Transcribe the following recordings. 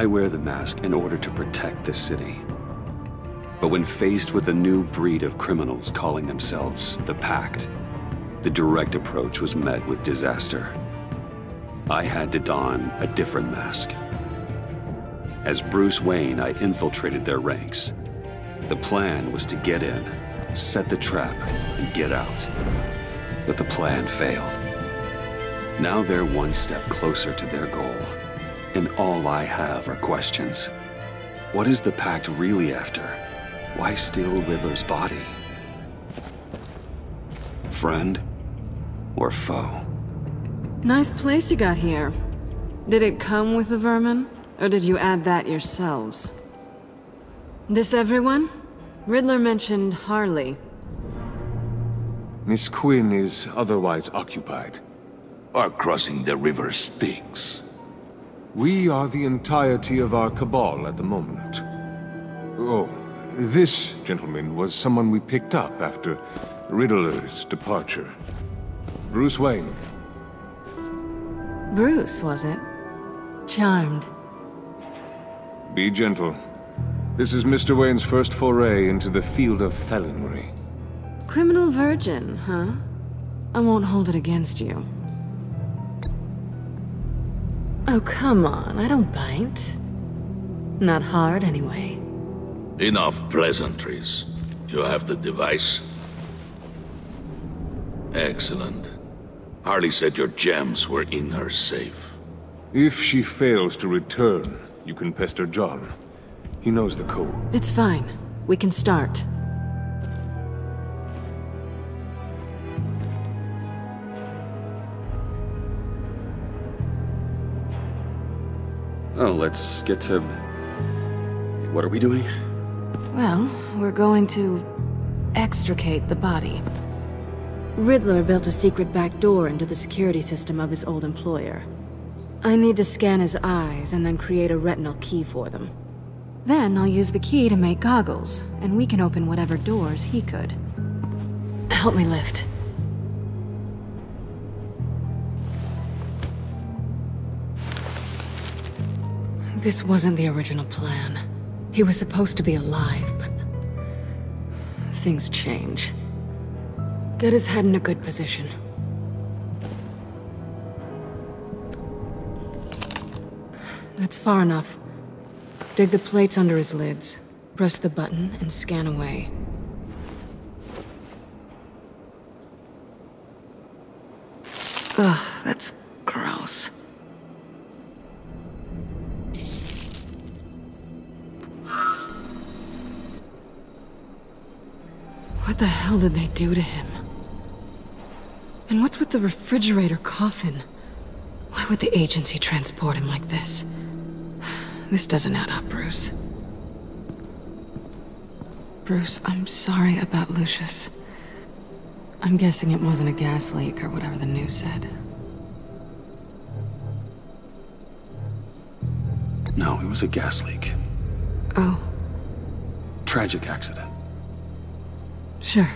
I wear the mask in order to protect this city. But when faced with a new breed of criminals calling themselves the Pact, the direct approach was met with disaster. I had to don a different mask. As Bruce Wayne, I infiltrated their ranks. The plan was to get in, set the trap, and get out. But the plan failed. Now they're one step closer to their goal, and all I have are questions. What is the Pact really after? Why steal Riddler's body? Friend or foe? Nice place you got here. Did it come with the vermin, or did you add that yourselves? This everyone? Riddler mentioned Harley. Miss Quinn is otherwise occupied. Are crossing the river Styx. We are the entirety of our cabal at the moment. Oh, this gentleman was someone we picked up after Riddler's departure. Bruce Wayne. Bruce, was it? Charmed. Be gentle. This is Mr. Wayne's first foray into the field of felonry. Criminal virgin, huh? I won't hold it against you. Oh, come on, I don't bite. Not hard, anyway. Enough pleasantries. You have the device? Excellent. Harley said your gems were in her safe. If she fails to return, you can pester John. He knows the code. It's fine. We can start. Oh, let's get to... What are we doing? Well, we're going to extricate the body. Riddler built a secret back door into the security system of his old employer. I need to scan his eyes and then create a retinal key for them. Then I'll use the key to make goggles, and we can open whatever doors he could. Help me lift. This wasn't the original plan. He was supposed to be alive, but things change. Get his head in a good position. That's far enough. Dig the plates under his lids. Press the button and scan away. Ugh, that's gross. What the hell did they do to him? And what's with the refrigerator coffin? Why would the agency transport him like this? This doesn't add up, Bruce. Bruce, I'm sorry about Lucius. I'm guessing it wasn't a gas leak or whatever the news said. No, it was a gas leak. Oh. Tragic accident. Sure.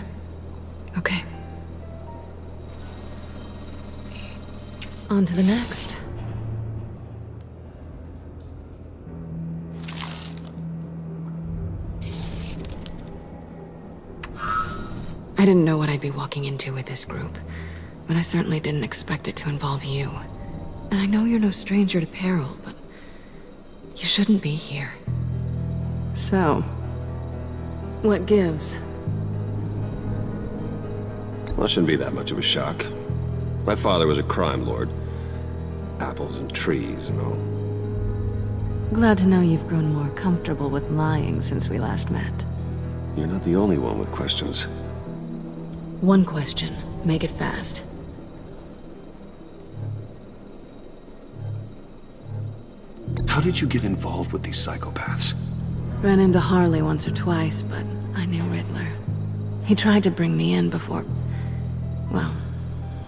Okay. On to the next. I didn't know what I'd be walking into with this group, but I certainly didn't expect it to involve you. And I know you're no stranger to peril, but you shouldn't be here. So, what gives? Well, it shouldn't be that much of a shock. My father was a crime lord. Apples and trees and all. Glad to know you've grown more comfortable with lying since we last met. You're not the only one with questions. One question. Make it fast. How did you get involved with these psychopaths? Ran into Harley once or twice, but I knew Riddler. He tried to bring me in before... well,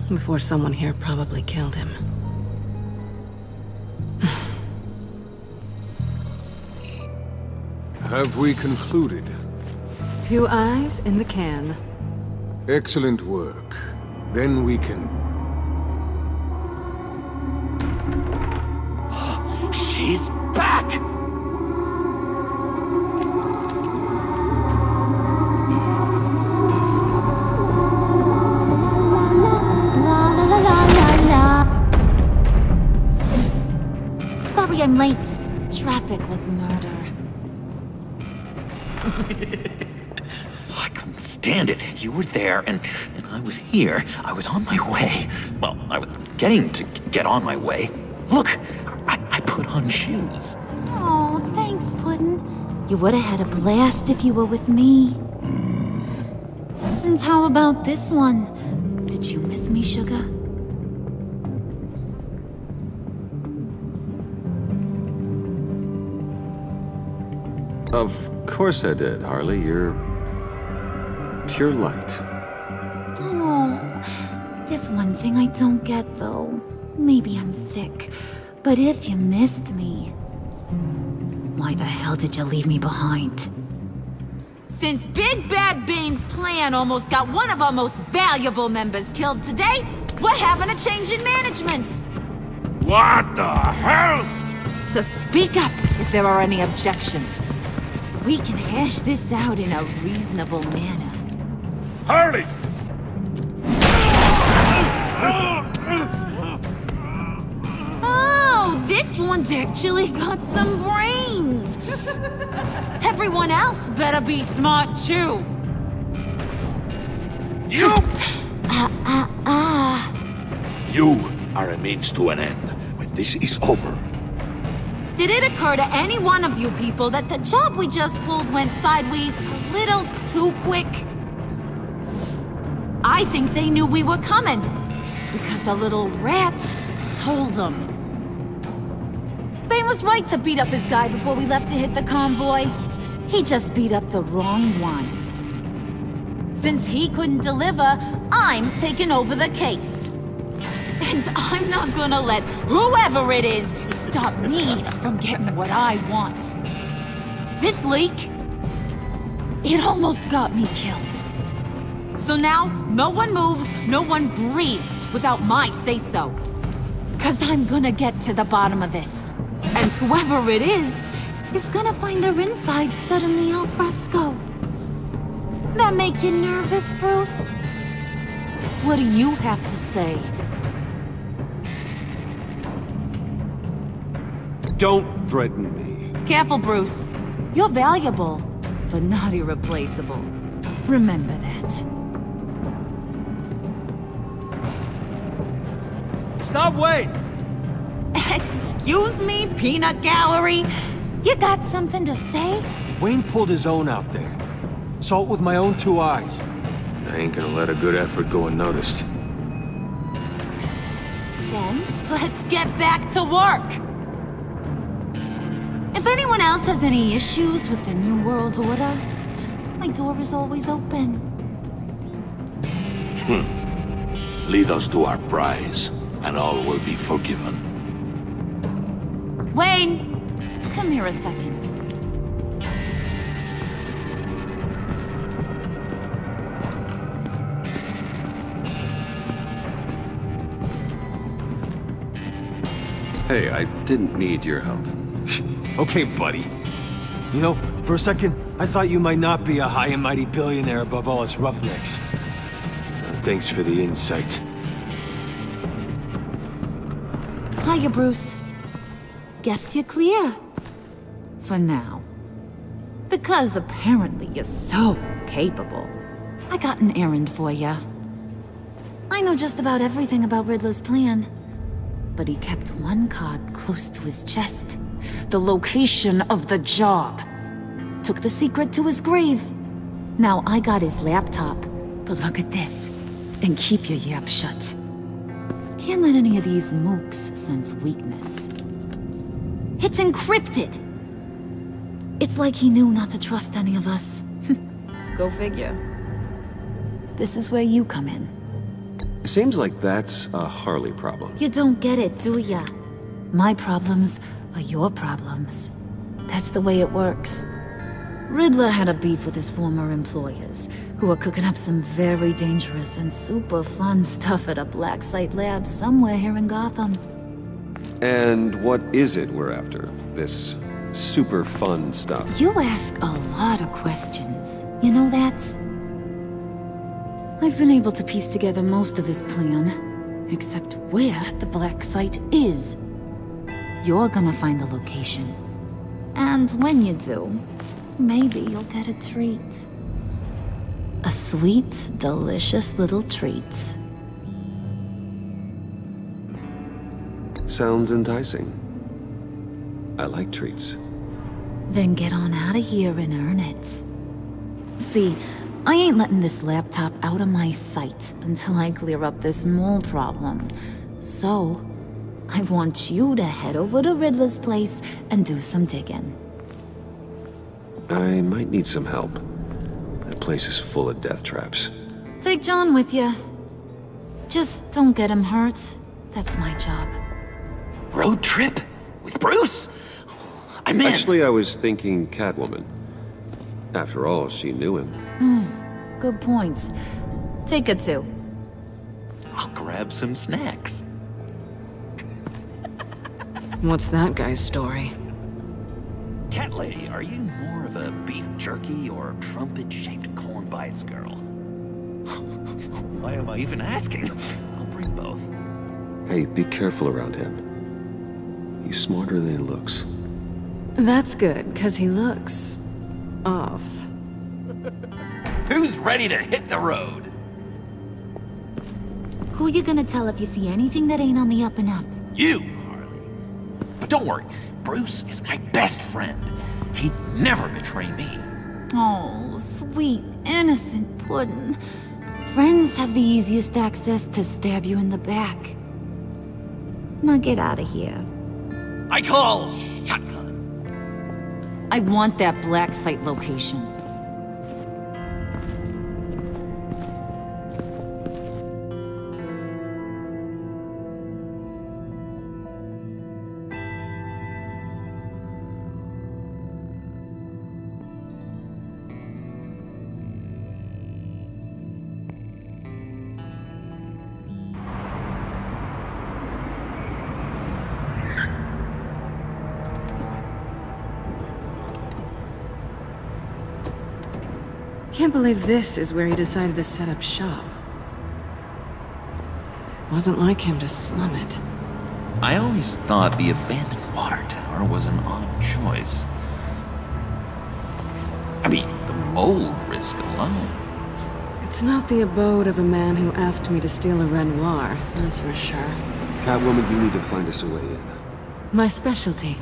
before someone here probably killed him. Have we concluded? 2 eyes in the can. Excellent work. Then we can... She's back! Sorry I'm late. Traffic was murder. I couldn't stand it. You were there, and I was here. I was on my way. Well, I was getting to get on my way. Look, I put on shoes. Oh, thanks, Puddin'. You would have had a blast if you were with me. And how about this one? Did you miss me, sugar? Of course I did, Harley. You're pure light. Oh, there's one thing I don't get, though. Maybe I'm thick, but if you missed me, why the hell did you leave me behind? Since Big Bad Bane's plan almost got one of our most valuable members killed today, we're having a change in management. What the hell? So speak up if there are any objections. We can hash this out in a reasonable manner. Harley! Oh, this one's actually got some brains. Everyone else better be smart too. You! You are a means to an end. When this is over, Did it occur to any one of you people that the job we just pulled went sideways a little too quick? I think they knew we were coming, because a little rat told them. Bane was right to beat up his guy before we left to hit the convoy. He just beat up the wrong one. Since he couldn't deliver, I'm taking over the case. And I'm not gonna let whoever it is stop me from getting what I want. This leak, it almost got me killed. So now, no one moves, no one breathes without my say-so. 'Cause I'm gonna get to the bottom of this. And whoever it is gonna find their inside suddenly al fresco. That make you nervous, Bruce? What do you have to say? Don't threaten me. Careful, Bruce. You're valuable, but not irreplaceable. Remember that. Stop, wait! Excuse me, peanut gallery? You got something to say? Wayne pulled his own out there. Saw it with my own two eyes. I ain't gonna let a good effort go unnoticed. Then, let's get back to work. If anyone else has any issues with the New World Order, my door is always open. lead us to our prize, and all will be forgiven. Wayne, come here a second. Hey, I didn't need your help. Okay, buddy. You know, for a second, I thought you might not be a high and mighty billionaire above all us roughnecks. Thanks for the insight. Hiya, Bruce. Guess you're clear. For now. Because apparently you're so capable. I got an errand for ya. I know just about everything about Riddler's plan. But he kept one card close to his chest. The location of the job. Took the secret to his grave. Now I got his laptop. But look at this. And keep your yap shut. Can't let any of these mooks sense weakness. It's encrypted! It's like he knew not to trust any of us. Go figure. This is where you come in. Seems like that's a Harley problem. You don't get it, do ya? My problems are your problems. That's the way it works. Riddler had a beef with his former employers, who were cooking up some very dangerous and super fun stuff at a black site lab somewhere here in Gotham. And what is it we're after? This super fun stuff? You ask a lot of questions. You know that? I've been able to piece together most of his plan, except where the black site is. You're gonna find the location. And when you do, maybe you'll get a treat. A sweet, delicious little treat. Sounds enticing. I like treats. Then get on out of here and earn it. See, I ain't letting this laptop out of my sight until I clear up this mole problem. So, I want you to head over to Riddler's place and do some digging. I might need some help. That place is full of death traps. Take John with you. Just don't get him hurt. That's my job. Road trip? With Bruce? I'm in. Actually, I was thinking Catwoman. After all, she knew him. Good points. Take it too. I'll grab some snacks. What's that guy's story? Cat lady, are you more of a beef jerky or trumpet-shaped corn bites girl? Why am I even asking? I'll bring both. Hey, be careful around him. He's smarter than he looks. That's good, because he looks... off. Who's ready to hit the road? Who you gonna tell if you see anything that ain't on the up and up? You, Harley. But don't worry, Bruce is my best friend. He'd never betray me. Oh, sweet, innocent puddin'. Friends have the easiest access to stab you in the back. Now get out of here. I call shotgun. I want that black site location. Can't believe this is where he decided to set up shop. Wasn't like him to slum it. I always thought the abandoned water tower was an odd choice. I mean, the mold risk alone. It's not the abode of a man who asked me to steal a Renoir, that's for sure. Catwoman, you need to find us a way in. My specialty.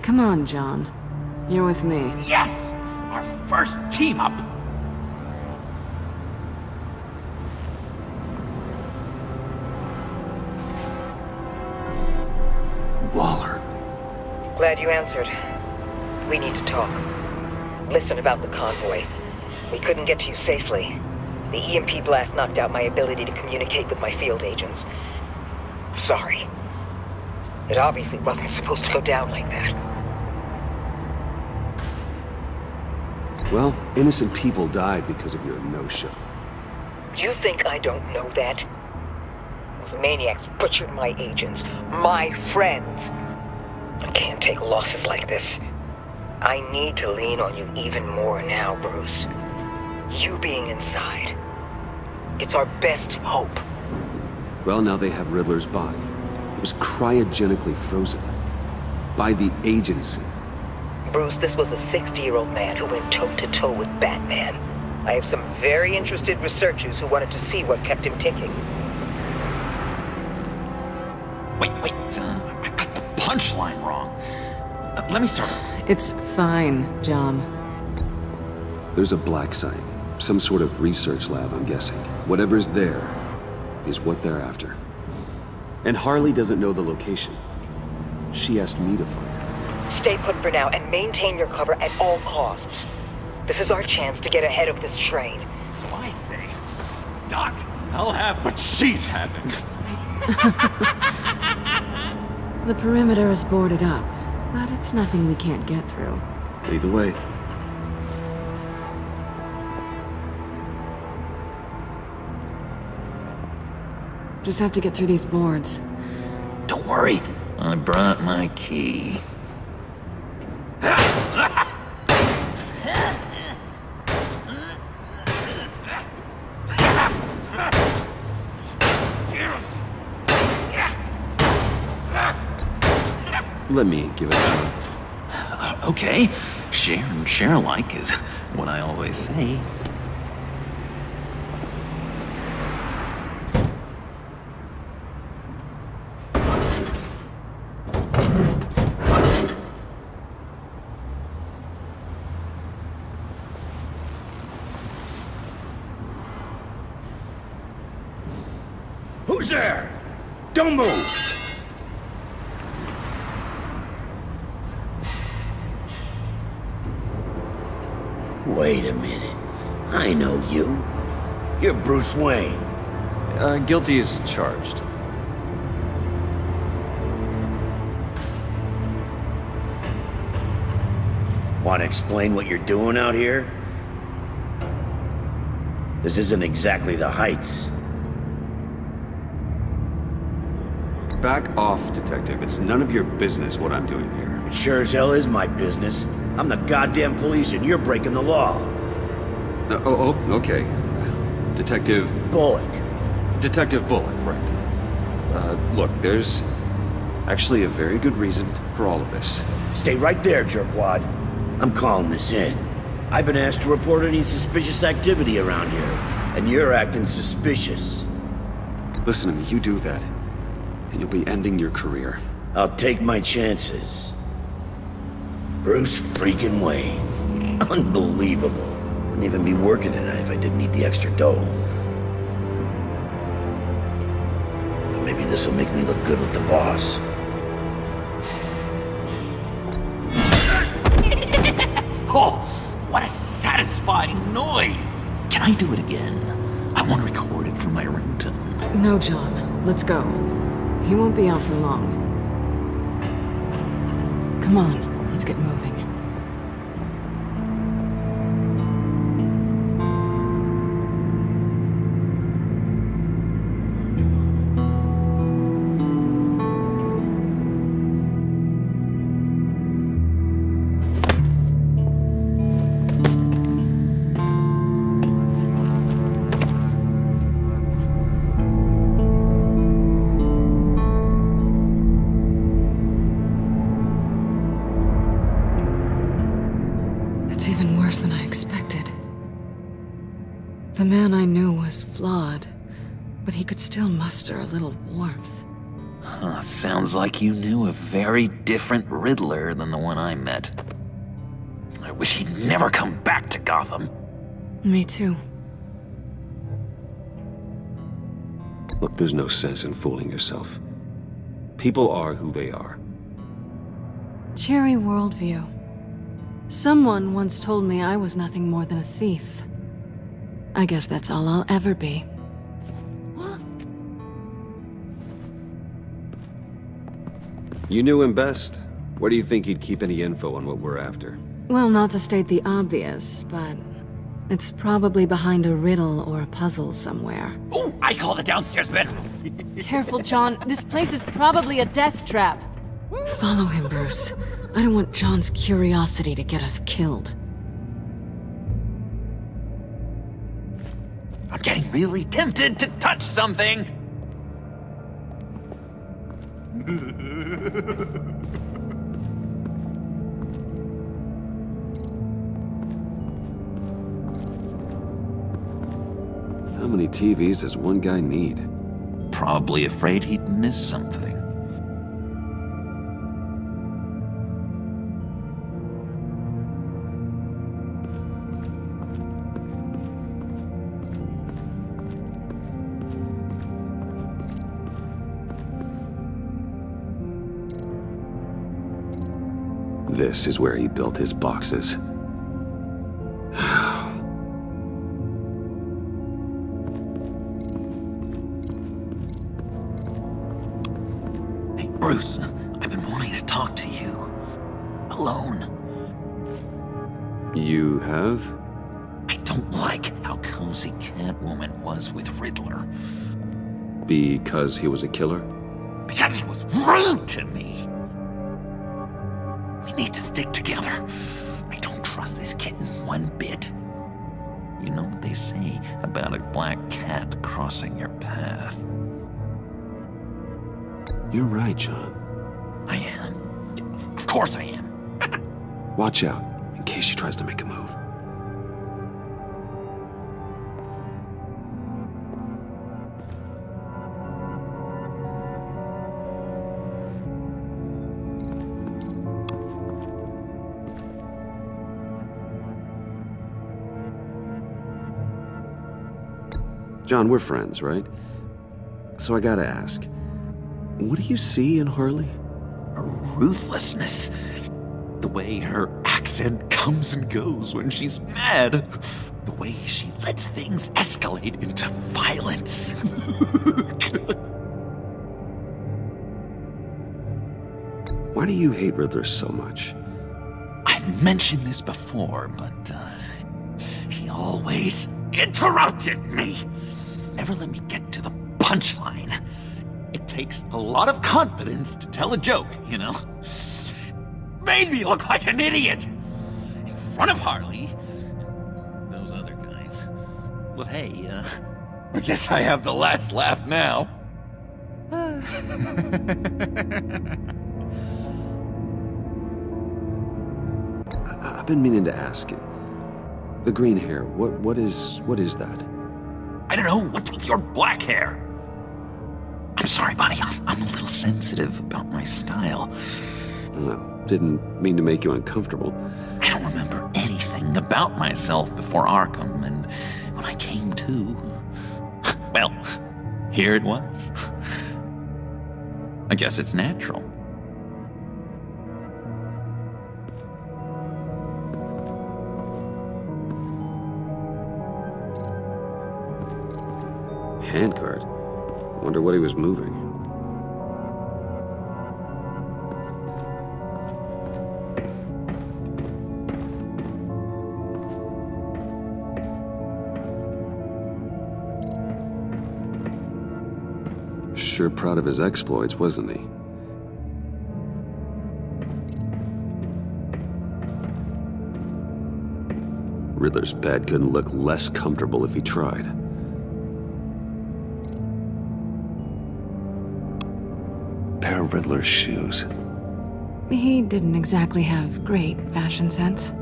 Come on, John. You're with me. Yes! Our first team up! Waller. Glad you answered. We need to talk. Listen about the convoy. We couldn't get to you safely. The EMP blast knocked out my ability to communicate with my field agents. Sorry. It obviously wasn't supposed to go down like that. Well, innocent people died because of your no-show. You think I don't know that? Those maniacs butchered my agents, my friends. I can't take losses like this. I need to lean on you even more now, Bruce. You being inside. It's our best hope. Well, now they have Riddler's body. It was cryogenically frozen. By the agency. Bruce, this was a 60-year-old man who went toe-to-toe with Batman. I have some very interested researchers who wanted to see what kept him ticking. Wait, I got the punchline wrong. Let me start over. It's fine, John. There's a black site. Some sort of research lab, I'm guessing. Whatever's there is what they're after. And Harley doesn't know the location. She asked me to find it. Stay put for now and maintain your cover at all costs. This is our chance to get ahead of this train. So I say, Doc, I'll have what she's having. The perimeter is boarded up, but it's nothing we can't get through. Lead the way. Just have to get through these boards. Don't worry, I brought my key. Let me give it a shot. Okay. Share and share alike is what I always say. Who's there? Don't move! Wait a minute. I know you. You're Bruce Wayne. Guilty as charged. Want to explain what you're doing out here? This isn't exactly the Heights. Back off, Detective. It's none of your business what I'm doing here. It sure as hell is my business. I'm the goddamn police and you're breaking the law. Okay. Detective... Bullock. Detective Bullock, right. Look, there's actually a very good reason for all of this. Stay right there, jerkwad. I'm calling this in. I've been asked to report any suspicious activity around here, and you're acting suspicious. Listen to me, you do that, and you'll be ending your career. I'll take my chances. Bruce freaking Wayne. Unbelievable. Wouldn't even be working tonight if I didn't need the extra dough. But maybe this'll make me look good with the boss. Oh, what a satisfying noise! Can I do it again? I want to record it for my ringtone. No, John. Let's go. He won't be out for long. Come on, let's get moving. Than I expected. The man I knew was flawed, but he could still muster a little warmth. Huh, sounds like you knew a very different Riddler than the one I met. I wish he'd never come back to Gotham. Me too. Look, there's no sense in fooling yourself. People are who they are. Cherry worldview. Someone once told me I was nothing more than a thief. I guess that's all I'll ever be. You knew him best. Where do you think he'd keep any info on what we're after? Well, not to state the obvious, but it's probably behind a riddle or a puzzle somewhere. Oh, I call the downstairs bedroom. Careful, John. This place is probably a death trap. Follow him, Bruce. I don't want John's curiosity to get us killed. I'm getting really tempted to touch something. How many TVs does one guy need? Probably afraid he'd miss something. This is where he built his boxes. Hey, Bruce, I've been wanting to talk to you. Alone. You have? I don't like how cozy Catwoman was with Riddler. Because he was a killer? Because he was rude to me. We need to stick together. I don't trust this kitten one bit. You know what they say about a black cat crossing your path? You're right, John. I am. Of course I am. Watch out, in case she tries to make a move. John, we're friends, right? So I gotta ask, what do you see in Harley? Her ruthlessness. The way her accent comes and goes when she's mad. The way she lets things escalate into violence. Why do you hate Riddler so much? I've mentioned this before, but he always interrupted me. Never let me get to the punchline. It takes a lot of confidence to tell a joke, you know? Made me look like an idiot! In front of Harley and those other guys. Well, hey, I guess I have the last laugh now. I've been meaning to ask you. The green hair, what is that? I don't know, what's with your black hair? I'm sorry, buddy, I'm a little sensitive about my style. Didn't mean to make you uncomfortable. I don't remember anything about myself before Arkham, and when I came to, well, here it was. I guess it's natural. Handguard? Wonder what he was moving. Sure proud of his exploits, wasn't he? Riddler's bed couldn't look less comfortable if he tried. Pair of Riddler's shoes. He didn't exactly have great fashion sense.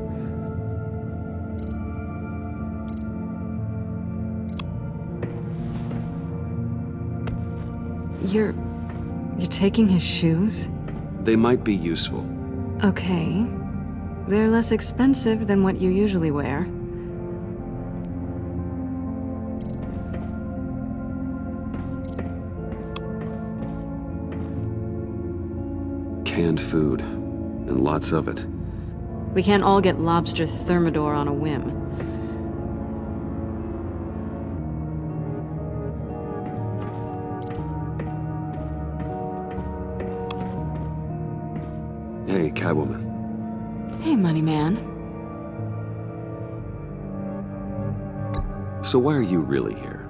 You're taking his shoes? They might be useful. Okay. They're less expensive than what you usually wear. Canned food, and lots of it. We can't all get lobster thermidor on a whim. Hey, Catwoman. Hey, money man. So why are you really here?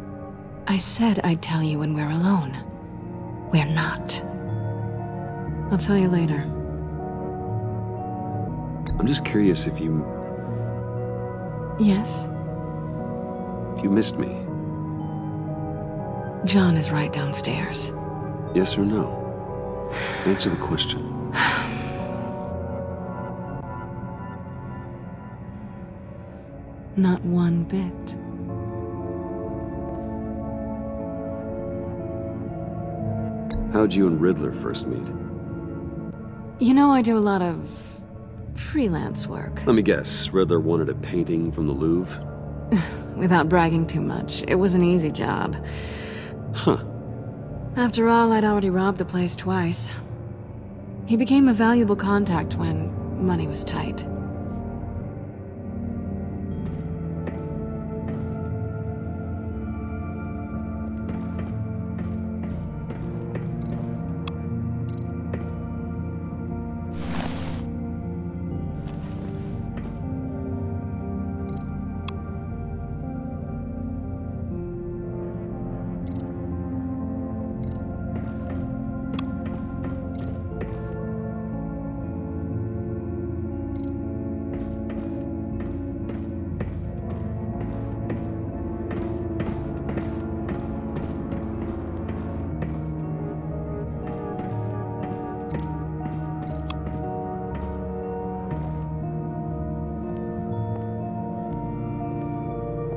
I said I'd tell you when we're alone. We're not. I'll tell you later. I'm just curious if you... Yes? If you missed me. John is right downstairs. Yes or no? Answer the question. Not one bit. How'd you and Riddler first meet? You know, I do a lot of freelance work. Let me guess, Riddler wanted a painting from the Louvre? Without bragging too much, it was an easy job. Huh. After all, I'd already robbed the place twice. He became a valuable contact when money was tight.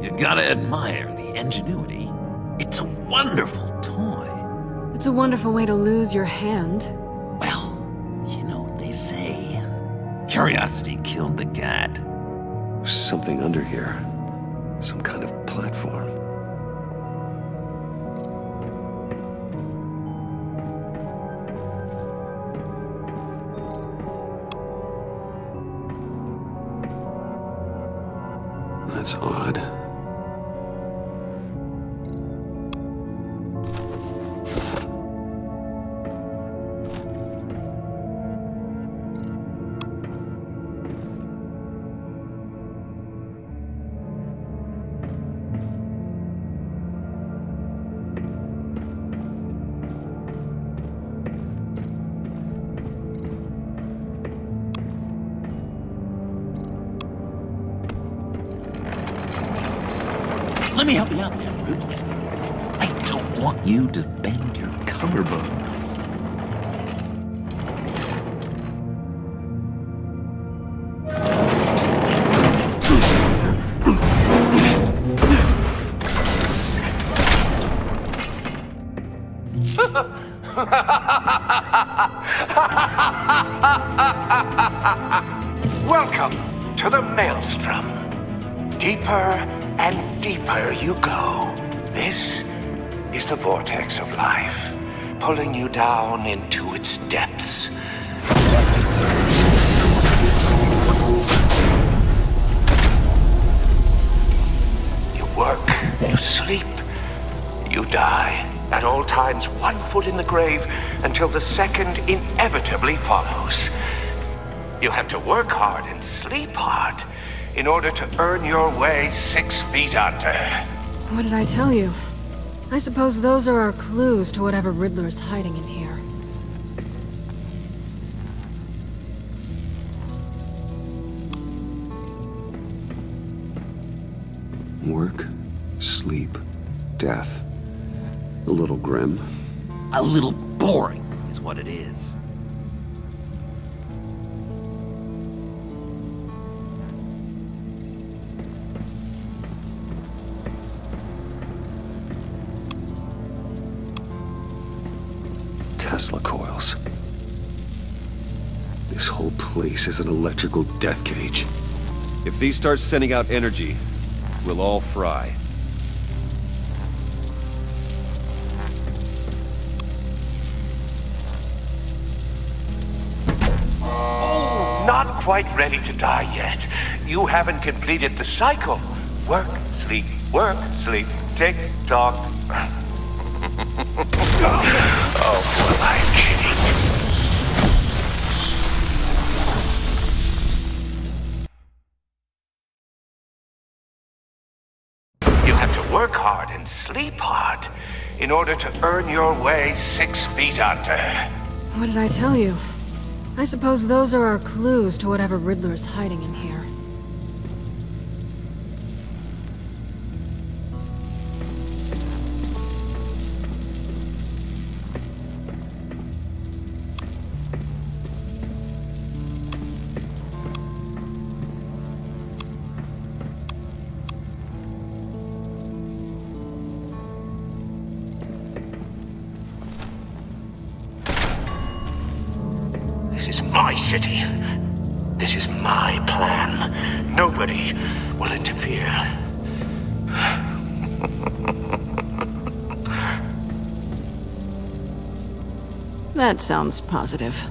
You gotta admire the ingenuity. It's a wonderful toy. It's a wonderful way to lose your hand. Well, you know what they say. Curiosity killed the cat. There's something under here. Some kind of platform. That's odd. Let me help you out there, Bruce. I don't want you to bend your collarbone. Welcome to the Maelstrom. Deeper and deeper you go. This is the vortex of life, pulling you down into its depths. You work, you sleep, you die. At all times, 1 foot in the grave until the second inevitably follows. You have to work hard and sleep hard in order to earn your way 6 feet under. What did I tell you? I suppose those are our clues to whatever Riddler is hiding in here. Work, sleep, death. A little grim. A little boring is what it is. Tesla coils. This whole place is an electrical death cage. If these start sending out energy, we'll all fry. Not quite ready to die yet. You haven't completed the cycle. Work, sleep, tick, tock. Oh, well, I'm kidding. You have to work hard and sleep hard in order to earn your way 6 feet under. What did I tell you? I suppose those are our clues to whatever Riddler is hiding in here. This is my city. This is my plan. Nobody will interfere. That sounds positive.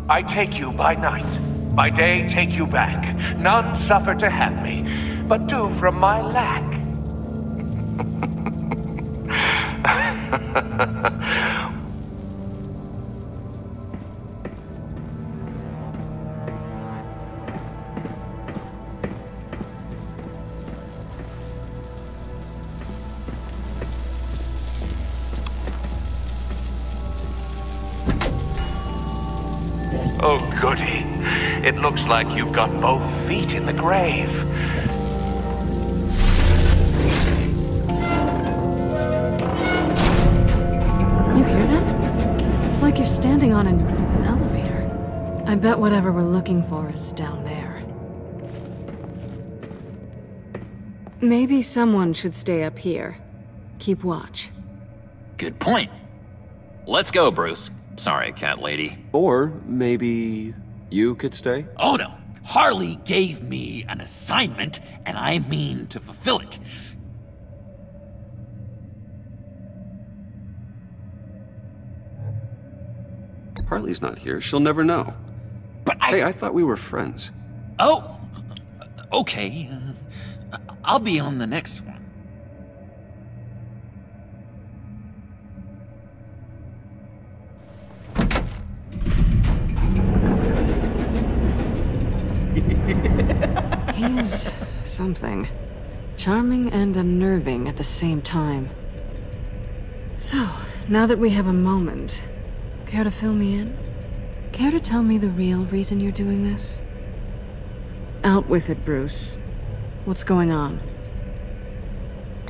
I take you by night, by day take you back. None suffer to have me, but do from my lack. Oh, goody. It looks like you've got both feet in the grave. You hear that? It's like you're standing on an elevator. I bet whatever we're looking for is down there. Maybe someone should stay up here. Keep watch. Good point. Let's go, Bruce. Sorry, cat lady. Or maybe you could stay? Oh no! Harley gave me an assignment, and I mean to fulfill it. Harley's not here. She'll never know. But Hey, I thought we were friends. Oh! Okay. I'll be on the next one. He's something. Charming and unnerving at the same time. So, now that we have a moment, care to fill me in? Care to tell me the real reason you're doing this? Out with it, Bruce. What's going on?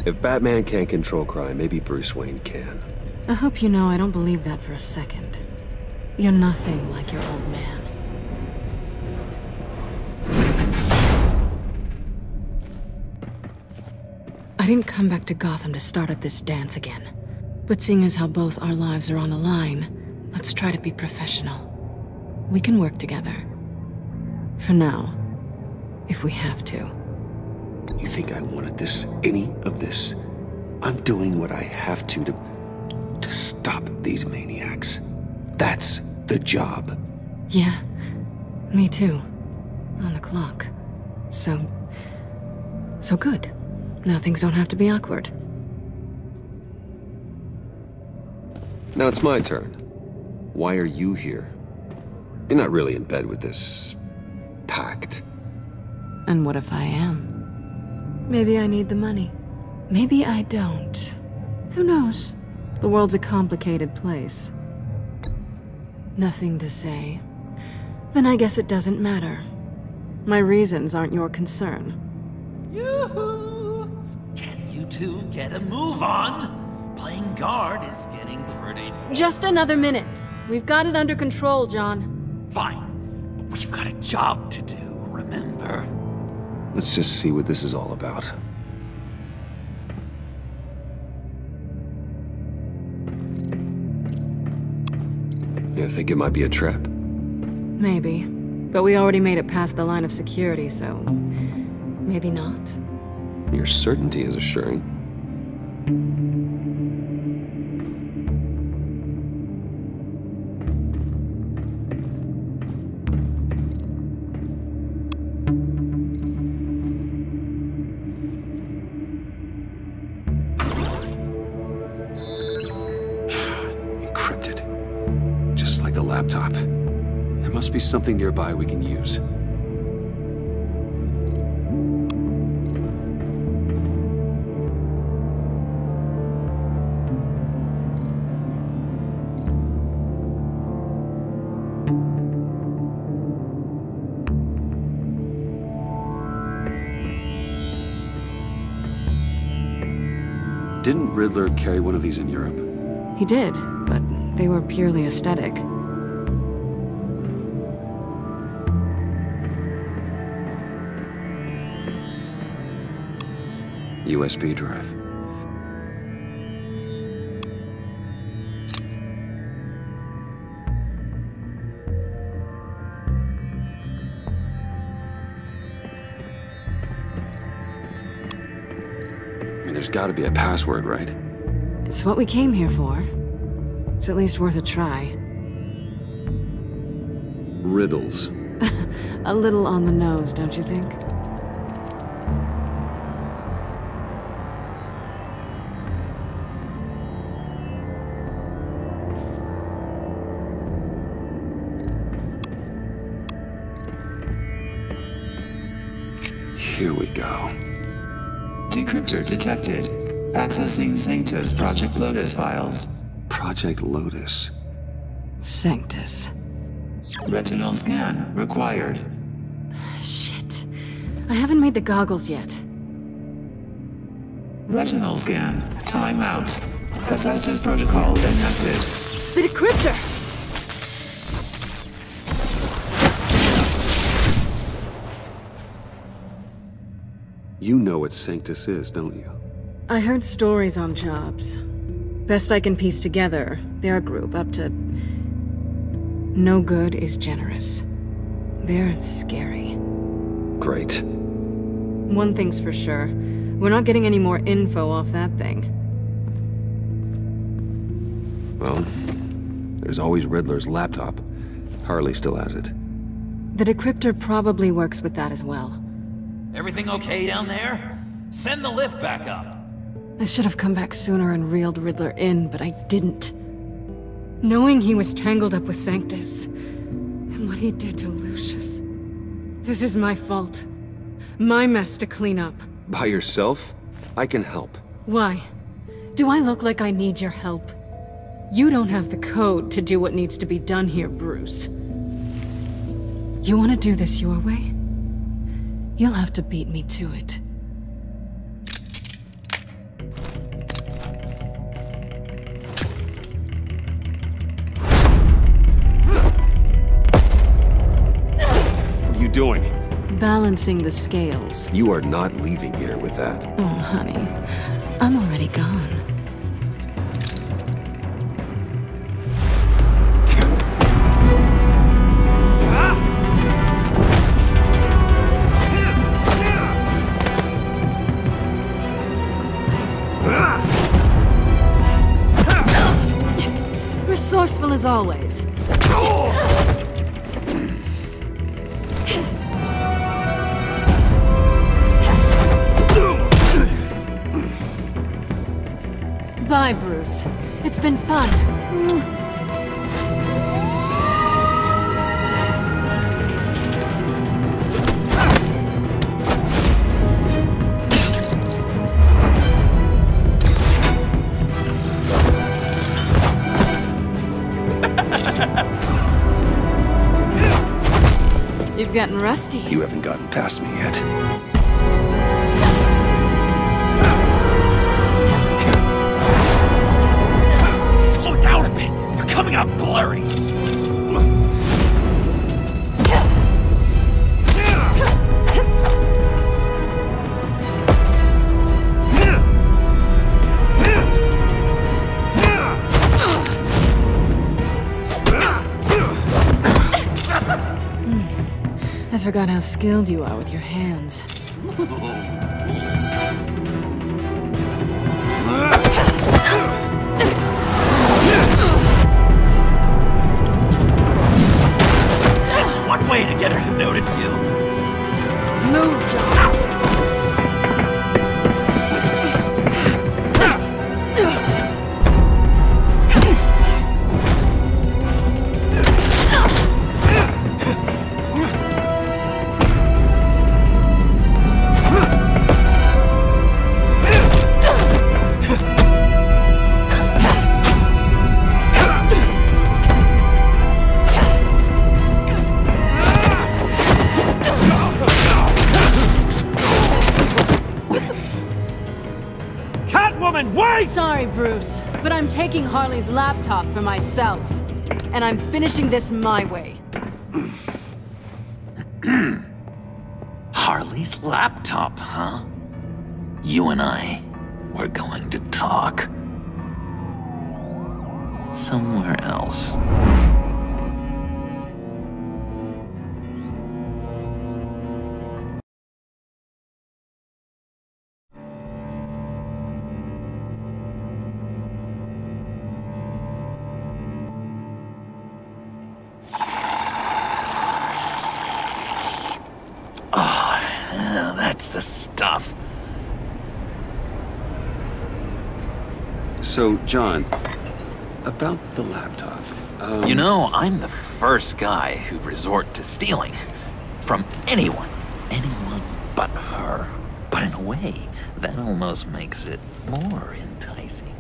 If Batman can't control crime, maybe Bruce Wayne can. I hope you know I don't believe that for a second. You're nothing like your old man. I didn't come back to Gotham to start up this dance again. But seeing as how both our lives are on the line, let's try to be professional. We can work together. For now. If we have to. You think I wanted any of this? I'm doing what I have to stop these maniacs. That's the job. Yeah, me too. On the clock. So good. Now things don't have to be awkward. Now it's my turn. Why are you here? You're not really in bed with this pact. And what if I am? Maybe I need the money. Maybe I don't. Who knows? The world's a complicated place. Nothing to say. Then I guess it doesn't matter. My reasons aren't your concern. Yoo-hoo! Can you two get a move on? Playing guard is getting pretty... Just another minute. We've got it under control, John. Fine. But we've got a job to do, remember? Let's just see what this is all about. You think it might be a trap? Maybe. But we already made it past the line of security, so... maybe not. Your certainty is assuring. Encrypted. Just like the laptop. There must be something nearby we can use. Didn't Riddler carry one of these in Europe? He did, but they were purely aesthetic. USB drive. I mean, there's got to be a password, right? It's what we came here for. It's at least worth a try. Riddles. A little on the nose, don't you think? Here we go. Decryptor detected. Accessing Sanctus Project Lotus files. Project Lotus. Sanctus. Retinal scan required. Shit. I haven't made the goggles yet. Retinal scan. Timeout. Hephaestus protocol enacted. The decryptor! You know what Sanctus is, don't you? I heard stories on jobs. Best I can piece together, their group up to... No good is generous. They're scary. Great. One thing's for sure. We're not getting any more info off that thing. Well, there's always Riddler's laptop. Harley still has it. The decryptor probably works with that as well. Everything okay down there? Send the lift back up. I should have come back sooner and reeled Riddler in, but I didn't. Knowing he was tangled up with Sanctus, and what he did to Lucius. This is my fault. My mess to clean up. By yourself? I can help. Why? Do I look like I need your help? You don't have the code to do what needs to be done here, Bruce. You want to do this your way? You'll have to beat me to it. What are you doing? Balancing the scales. You are not leaving here with that. Oh, honey. I'm already gone. Resourceful as always. Bye, Bruce. It's been fun. You've gotten rusty. You haven't gotten past me yet. Slow down a bit. You're coming out blurry. I forgot how skilled you are with your hands. That's one way to get her to notice you. Move, John. Catwoman, wait! Sorry, Bruce, but I'm taking Harley's laptop for myself. And I'm finishing this my way. Harley's laptop, huh? You and I, we're going to talk. Somewhere else. That's the stuff. So, John, about the laptop. You know, I'm the first guy who'd resort to stealing. From anyone. Anyone but her. But in a way, that almost makes it more enticing.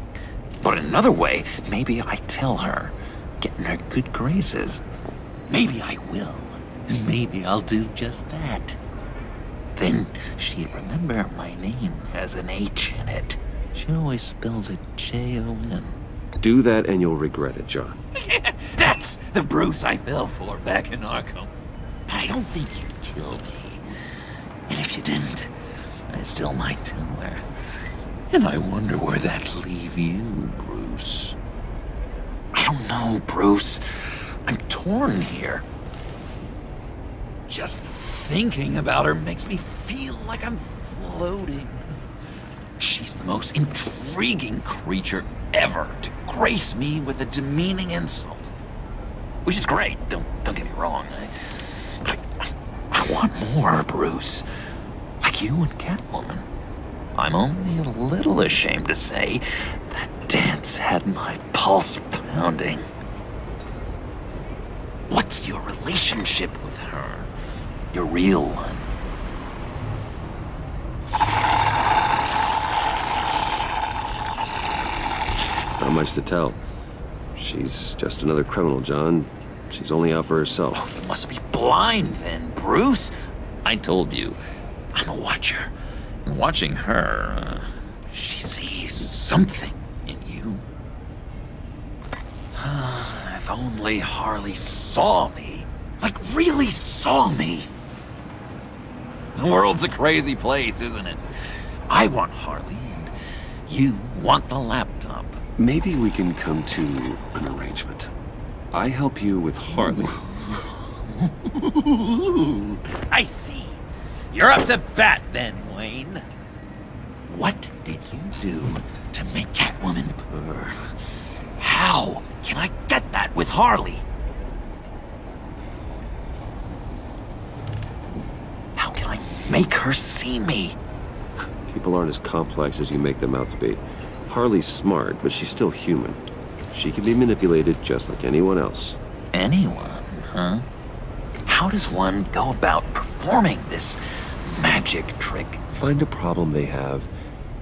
But in another way, maybe I tell her, get in her good graces. Maybe I will. Maybe I'll do just that. Then she'd remember my name has an H in it. She always spells it J-O-N. Do that and you'll regret it, John. That's the Bruce I fell for back in Arkham. But I don't think you'd kill me. And if you didn't, I still might tell her. And I wonder where that'd leave you, Bruce. I don't know, Bruce. I'm torn here. Just thinking about her makes me feel like I'm floating. She's the most intriguing creature ever to grace me with a demeaning insult. Which is great, don't get me wrong. I want more, Bruce. Like you and Catwoman. I'm only a little ashamed to say that dance had my pulse pounding. What's your relationship with her? Your real one? Not much to tell. She's just another criminal, John. She's only out for herself. Oh, you must be blind then, Bruce. I told you, I'm a watcher. And watching her, she sees something in you. If only Harley saw me. Like, really saw me. The world's a crazy place, isn't it? I want Harley, and you want the laptop. Maybe we can come to an arrangement. I help you with Harley. I see. You're up to bat then, Wayne. What did you do to make Catwoman purr? How can I get that with Harley? How can I make her see me? People aren't as complex as you make them out to be. Harley's smart, but she's still human. She can be manipulated just like anyone else. Anyone, huh? How does one go about performing this magic trick? Find a problem they have,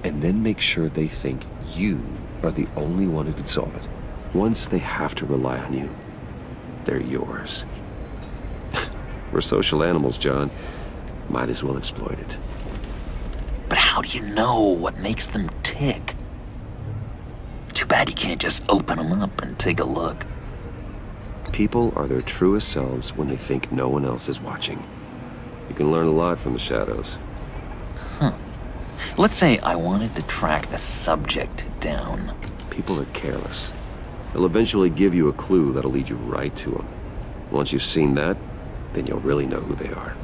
and then make sure they think you are the only one who can solve it. Once they have to rely on you, they're yours. We're social animals, John. Might as well exploit it. But how do you know what makes them tick? Too bad you can't just open them up and take a look. People are their truest selves when they think no one else is watching. You can learn a lot from the shadows. Huh. Let's say I wanted to track a subject down. People are careless. They'll eventually give you a clue that'll lead you right to them. Once you've seen that, then you'll really know who they are.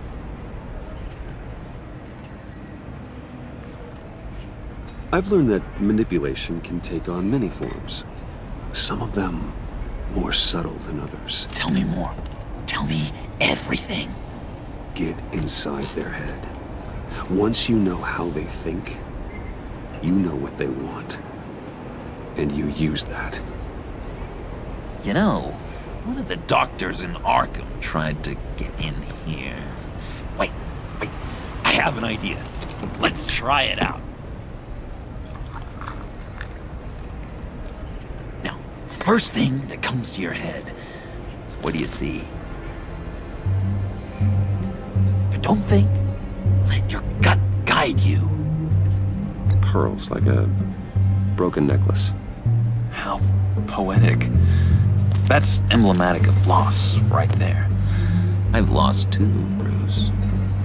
I've learned that manipulation can take on many forms. Some of them more subtle than others. Tell me more. Tell me everything. Get inside their head. Once you know how they think, you know what they want. And you use that. You know, one of the doctors in Arkham tried to get in here. Wait. I have an idea. Let's try it out. Now, first thing that comes to your head, what do you see? But don't think. Let your gut guide you. Pearls, like a broken necklace. How poetic. That's emblematic of loss, right there. I've lost too, Bruce.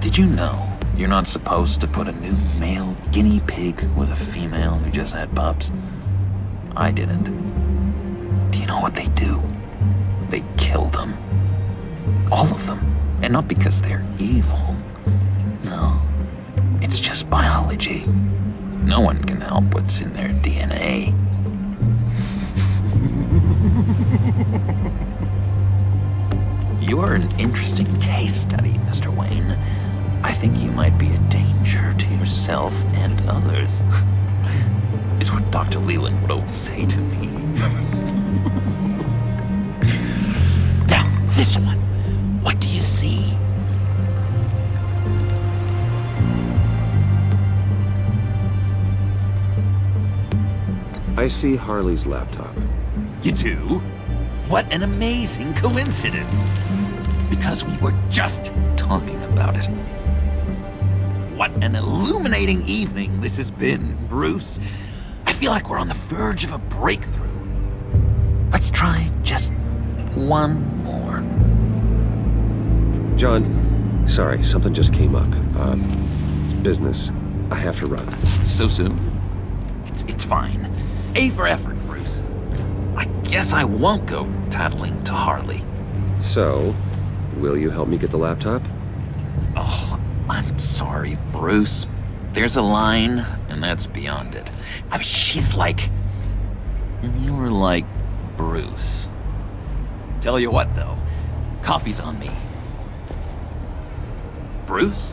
Did you know you're not supposed to put a new male guinea pig with a female who just had pups? I didn't. Do you know what they do? They kill them. All of them. And not because they're evil. No. It's just biology. No one can help what's in their DNA. You're an interesting case study, Mr. Wayne. I think you might be a danger to yourself and others. Is what Dr. Leland would always say to me. Now, this one. What do you see? I see Harley's laptop. You do? What an amazing coincidence. because we were just talking about it. What an illuminating evening this has been, Bruce. I feel like we're on the verge of a breakthrough. Let's try just one more. John, sorry, something just came up. It's business. I have to run. So soon? It's fine. A for effort, Bruce. I guess I won't go tattling to Harley. So, will you help me get the laptop? Oh, I'm sorry, Bruce. There's a line, and that's beyond it. I mean, she's like... And you're like Bruce. Tell you what, though. Coffee's on me. Bruce?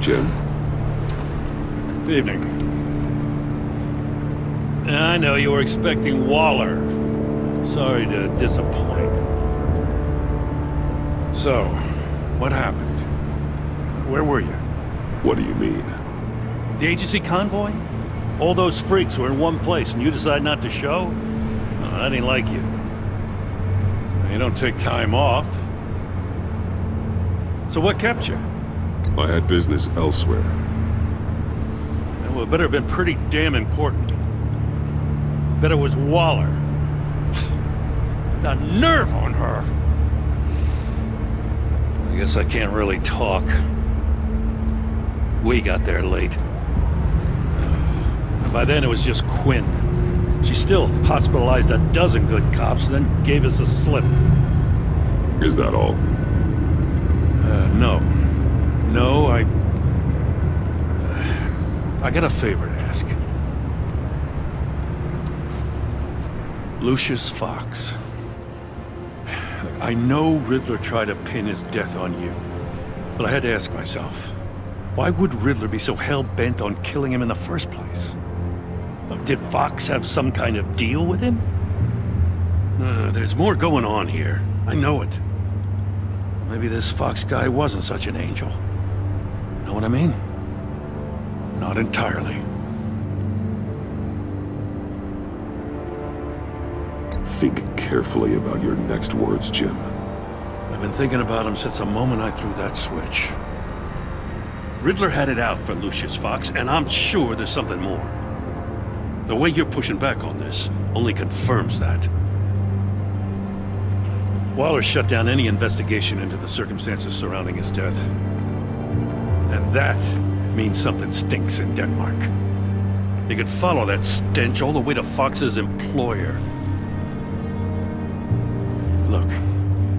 Jim? Good evening. I know you were expecting Waller. Sorry to disappoint. So, what happened? Where were you? What do you mean? The agency convoy? All those freaks were in one place and you decide not to show? Oh, that ain't like you. You don't take time off. So what kept you? I had business elsewhere. Well, it better have been pretty damn important. Bet it was Waller. The nerve on her! I guess I can't really talk. We got there late. By then it was just Quinn. She still hospitalized a dozen good cops, then gave us a slip. Is that all? No. No, I got a favor to ask. Lucius Fox. I know Riddler tried to pin his death on you, but I had to ask myself, why would Riddler be so hell-bent on killing him in the first place? Did Fox have some kind of deal with him? There's more going on here. I know it. Maybe this Fox guy wasn't such an angel. Know what I mean? Not entirely. Think carefully about your next words, Jim. I've been thinking about him since the moment I threw that switch. Riddler had it out for Lucius Fox, and I'm sure there's something more. The way you're pushing back on this only confirms that. Waller shut down any investigation into the circumstances surrounding his death. And that means something stinks in Denmark. You could follow that stench all the way to Fox's employer. Look,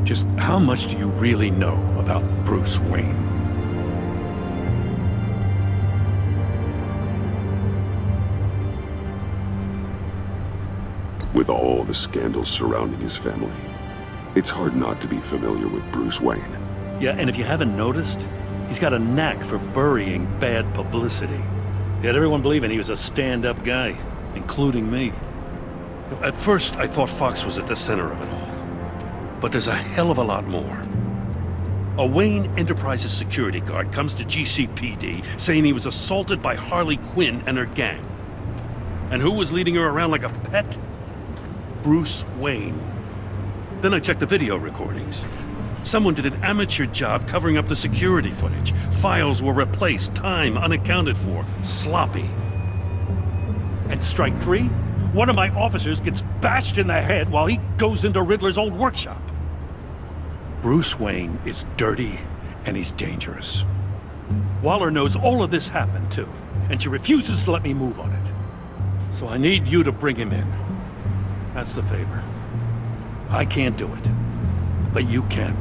just how much do you really know about Bruce Wayne? With all the scandals surrounding his family, it's hard not to be familiar with Bruce Wayne. Yeah, and if you haven't noticed, he's got a knack for burying bad publicity. He had everyone believing he was a stand-up guy, including me. At first, I thought Fox was at the center of it all. But there's a hell of a lot more. A Wayne Enterprises security guard comes to GCPD saying he was assaulted by Harley Quinn and her gang. And who was leading her around like a pet? Bruce Wayne. Then I checked the video recordings. Someone did an amateur job covering up the security footage. Files were replaced, time unaccounted for, sloppy. And strike three? One of my officers gets bashed in the head while he goes into Riddler's old workshop. Bruce Wayne is dirty and he's dangerous. Waller knows all of this happened too, and she refuses to let me move on it. So I need you to bring him in. That's the favor. I can't do it, but you can.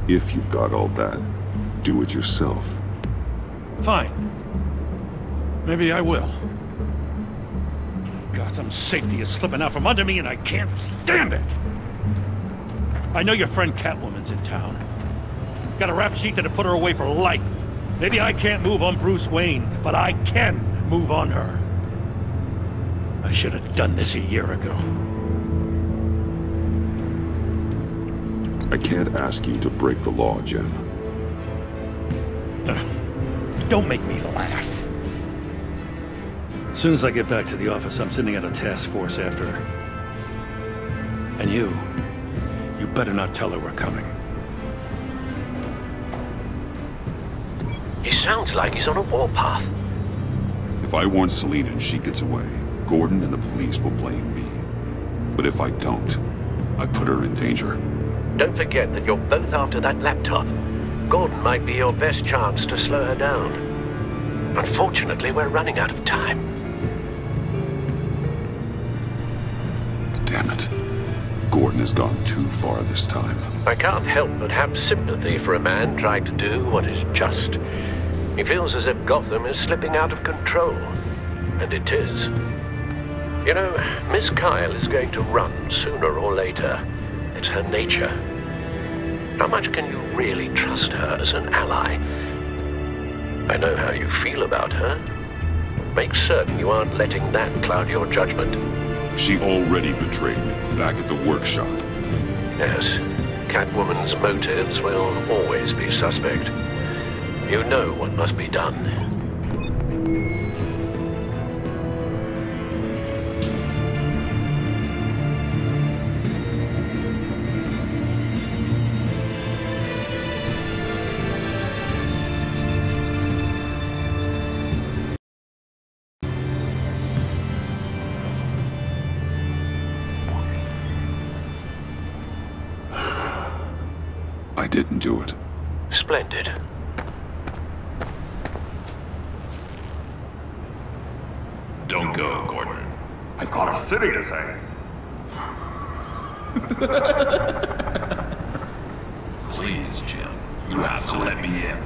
If you've got all that, do it yourself. Fine. Maybe I will. Gotham's safety is slipping out from under me and I can't stand it! I know your friend Catwoman's in town. Got a rap sheet that'd put her away for life. Maybe I can't move on Bruce Wayne, but I can move on her. I should have done this a year ago. I can't ask you to break the law, Jim. Don't make me laugh. As soon as I get back to the office, I'm sending out a task force after her. And you better not tell her we're coming. He sounds like he's on a warpath. If I warn Selina and she gets away, Gordon and the police will blame me. But if I don't, I put her in danger. Don't forget that you're both after that laptop. Gordon might be your best chance to slow her down. Unfortunately, we're running out of time. Damn it. Gordon has gone too far this time. I can't help but have sympathy for a man trying to do what is just. He feels as if Gotham is slipping out of control. And it is. You know, Miss Kyle is going to run sooner or later. It's her nature. How much can you really trust her as an ally? I know how you feel about her. Make certain you aren't letting that cloud your judgment. She already betrayed me back at the workshop. Yes, Catwoman's motives will always be suspect. You know what must be done. I didn't do it. Splendid. Don't go, Gordon. I've got a city to save. Please, Jim. You have to let me in.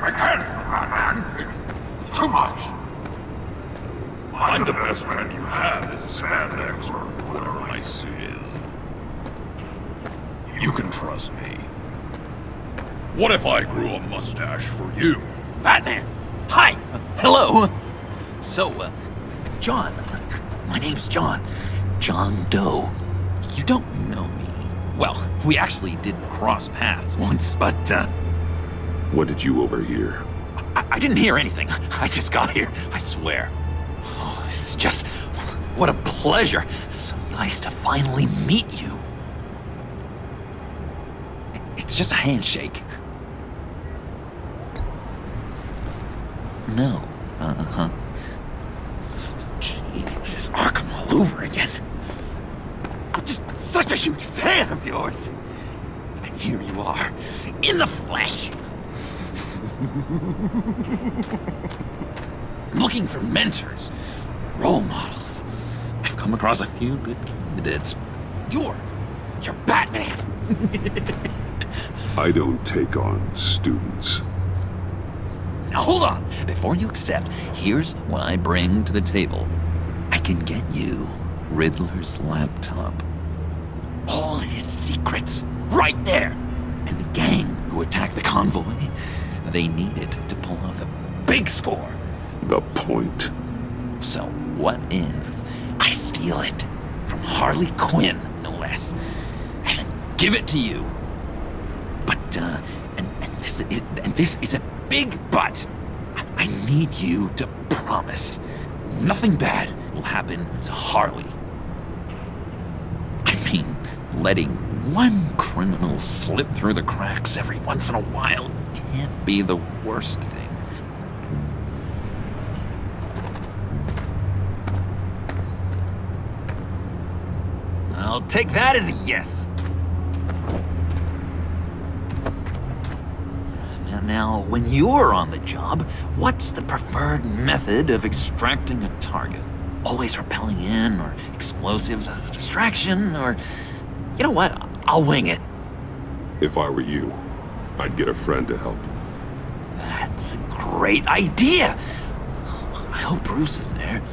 I can't, Batman. It's too much. I'm the best friend you have in spandex or whatever my suit is. You can trust me. What if I grew a mustache for you? Batman! Hi! Hello! So, John. My name's John. John Doe. You don't know me. Well, we actually did cross paths once, but, What did you overhear? I didn't hear anything. I just got here, I swear. Oh, this is just... what a pleasure. So nice to finally meet you. It's just a handshake. No. Uh-huh. Jeez, this is Arkham all over again. I'm just such a huge fan of yours. And here you are, in the flesh. Looking for mentors, role models. I've come across a few good candidates. You're Batman. I don't take on students. Now hold on. Before you accept, here's what I bring to the table. I can get you Riddler's laptop. All his secrets, right there. And the gang who attacked the convoy, they needed to pull off a big score. The point. So what if I steal it from Harley Quinn, no less, and then give it to you? But, and this is a big but. I need you to promise nothing bad will happen to Harley. I mean, letting one criminal slip through the cracks every once in a while can't be the worst thing. I'll take that as a yes. Now, when you're on the job, what's the preferred method of extracting a target? Always rappelling in, or explosives as a distraction, or... You know what? I'll wing it. If I were you, I'd get a friend to help. That's a great idea! I hope Bruce is there.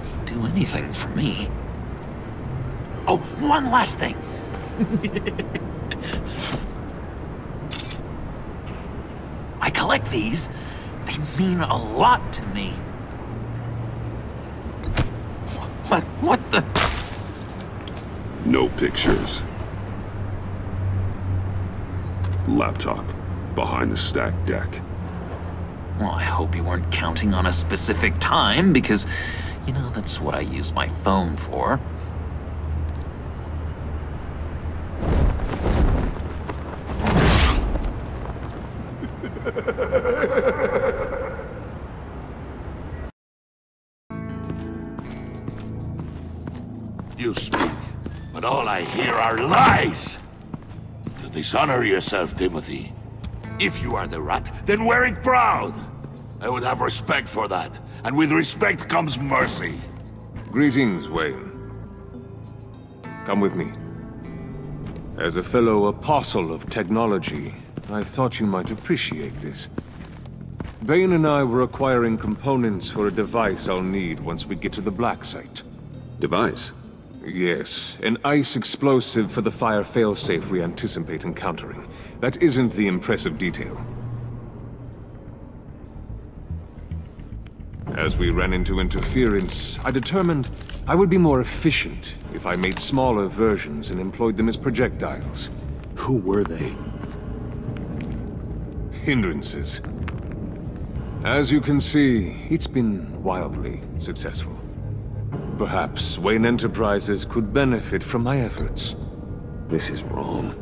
He'd do anything for me. Oh, one last thing. I collect these. They mean a lot to me. What the? No pictures. Laptop behind the stacked deck. Well, I hope you weren't counting on a specific time, because, you know, that's what I use my phone for. You speak, but all I hear are lies! You dishonor yourself, Timothy. If you are the rat, then wear it proud! I would have respect for that, and with respect comes mercy. Greetings, Wayne. Come with me. As a fellow apostle of technology, I thought you might appreciate this. Bane and I were acquiring components for a device I'll need once we get to the Black Site. Device? Yes, an ice explosive for the fire failsafe we anticipate encountering. That isn't the impressive detail. As we ran into interference, I determined I would be more efficient if I made smaller versions and employed them as projectiles. Who were they? Hindrances. As you can see, it's been wildly successful. Perhaps Wayne Enterprises could benefit from my efforts. This is wrong.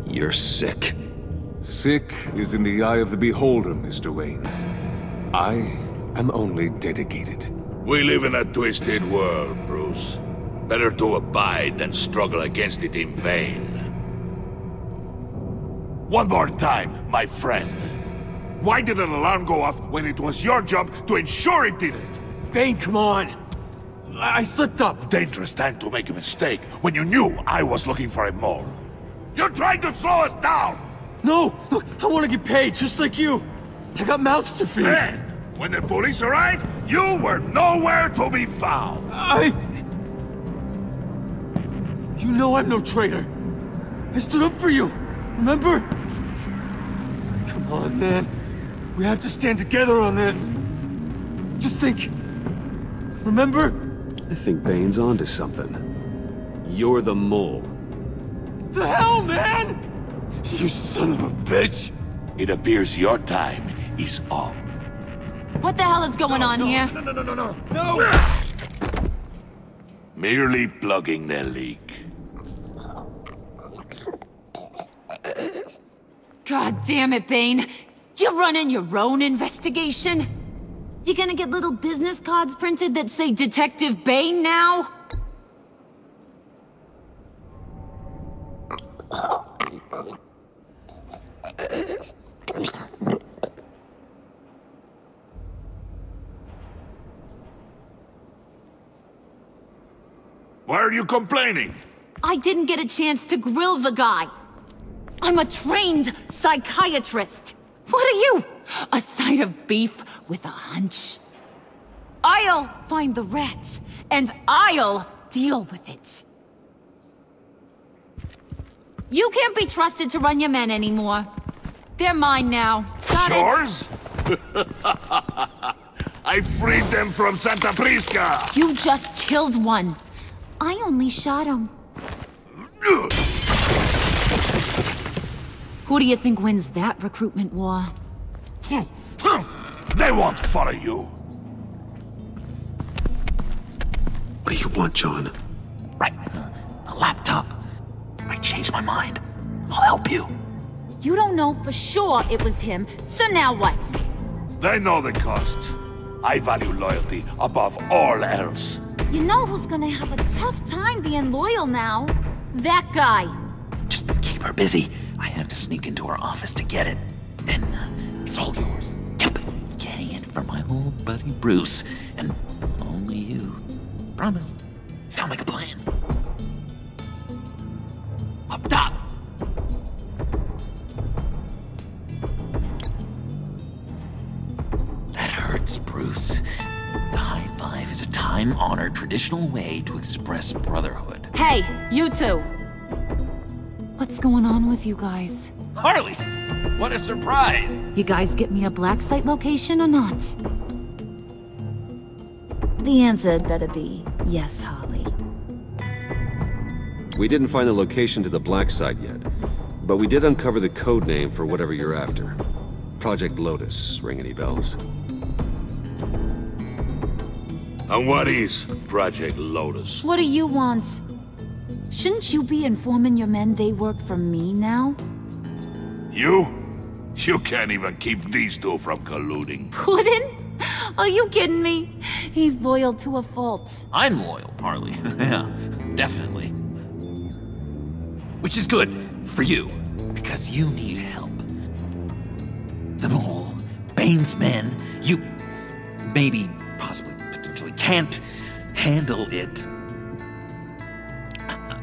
You're sick. Sick is in the eye of the beholder, Mr. Wayne. I am only dedicated. We live in a twisted world, Bruce. Better to abide than struggle against it in vain. One more time, my friend. Why did an alarm go off when it was your job to ensure it didn't? Bane, come on! I slipped up! Dangerous time to make a mistake when you knew I was looking for a mole. You're trying to slow us down! No! Look, I want to get paid, just like you! I got mouths to feed! Then, when the police arrived, you were nowhere to be found! You know I'm no traitor! I stood up for you, remember? Come on, man. We have to stand together on this. Just think. Remember? I think Bane's onto something. You're the mole. The hell, man! You son of a bitch! It appears your time is up. What the hell is going on here? No! Merely plugging the leak. God damn it, Bane. You're running your own investigation? You gonna get little business cards printed that say Detective Bane now? Why are you complaining? I didn't get a chance to grill the guy. I'm a trained psychiatrist. What are you? A side of beef with a hunch? I'll find the rat, and I'll deal with it. You can't be trusted to run your men anymore. They're mine now. Got Yours? I freed them from Santa Prisca! You just killed one. I only shot him. Who do you think wins that recruitment war? They won't follow you. What do you want, John? Right, the laptop. I changed my mind. I'll help you. You don't know for sure it was him, so now what? They know the cost. I value loyalty above all else. You know who's gonna have a tough time being loyal now? That guy. Just keep her busy. I have to sneak into her office to get it. Then it's all yours. Yep. Getting it from my old buddy Bruce. And only you. Promise. Sound like a plan. Up top! That hurts, Bruce. The high five is a time-honored traditional way to express brotherhood. Hey, you two. What's going on with you guys? Harley! What a surprise! You guys get me a black site location or not? The answer had better be yes, Harley. We didn't find the location to the black site yet, but we did uncover the code name for whatever you're after. Project Lotus. Ring any bells? And what is Project Lotus? What do you want? Shouldn't you be informing your men they work for me now? You? You can't even keep these two from colluding. Puddin'? Are you kidding me? He's loyal to a fault. I'm loyal, Harley. Yeah, definitely. Which is good for you, because you need help. The Mole, Bane's men, you maybe, possibly, potentially can't handle it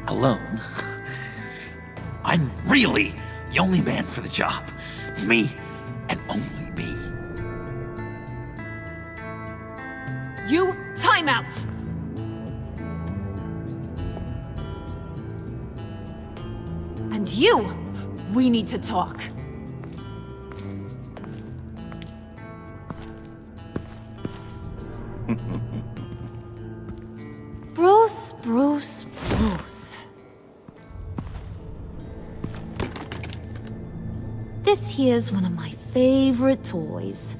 alone. I'm really the only man for the job. Me, and only me. You, time out! And you, we need to talk. Bruce, Bruce, Bruce. This here's one of my favorite toys.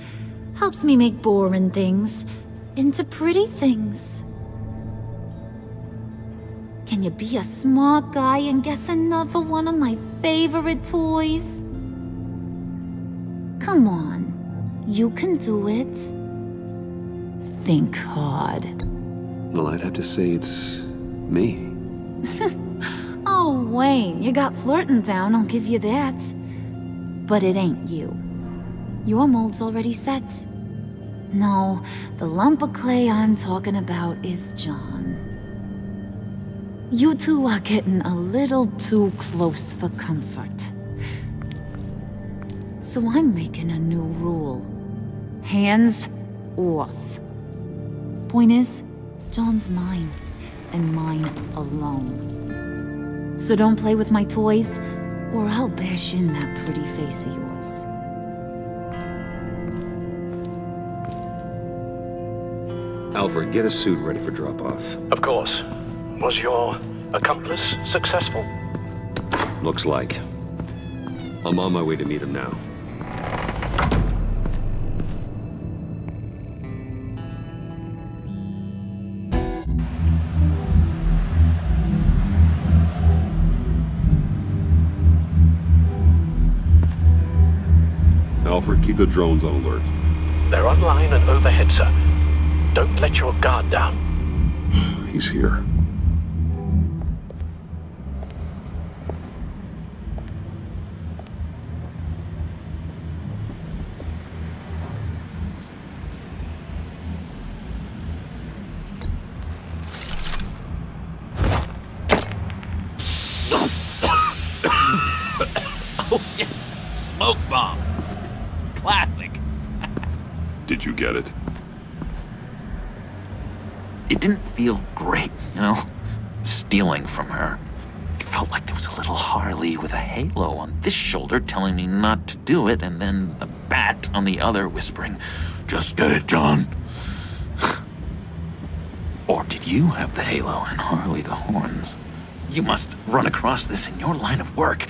Helps me make boring things into pretty things. Can you be a smart guy and guess another one of my favorite toys? Come on, you can do it. Think hard. Well, I'd have to say it's me. Oh, Wayne, you got flirting down, I'll give you that. But it ain't you. Your mold's already set. No, the lump of clay I'm talking about is John. You two are getting a little too close for comfort. So I'm making a new rule. Hands off. Point is, John's mine, and mine alone. So don't play with my toys, or I'll bash in that pretty face of yours. Alfred, get a suit ready for drop-off. Of course. Was your accomplice successful? Looks like. I'm on my way to meet him now. Alfred, keep the drones on alert. They're online and overhead, sir. Don't let your guard down. He's here. Oh, yeah. Smoke bomb. Classic. Did you get it? It didn't feel great, you know? Stealing from her. It felt like there was a little Harley with a halo on this shoulder telling me not to do it, and then the bat on the other whispering, "Just get it, John." Or did you have the halo and Harley the horns? You must run across this in your line of work.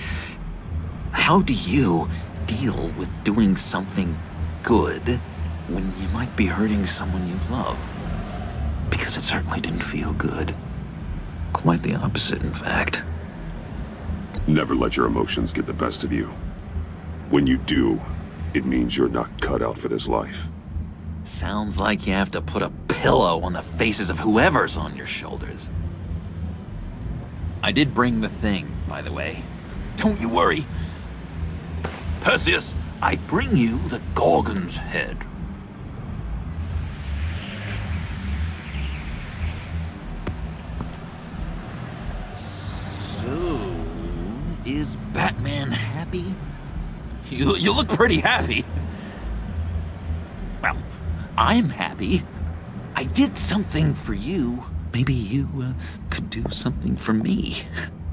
How do you deal with doing something good when you might be hurting someone you love? Because it certainly didn't feel good. Quite the opposite, in fact. Never let your emotions get the best of you. When you do, it means you're not cut out for this life. Sounds like you have to put a pillow on the faces of whoever's on your shoulders. I did bring the thing, by the way. Don't you worry. Perseus, I bring you the Gorgon's head. So, is Batman happy? You look pretty happy. Well, I'm happy. I did something for you. Maybe you could do something for me.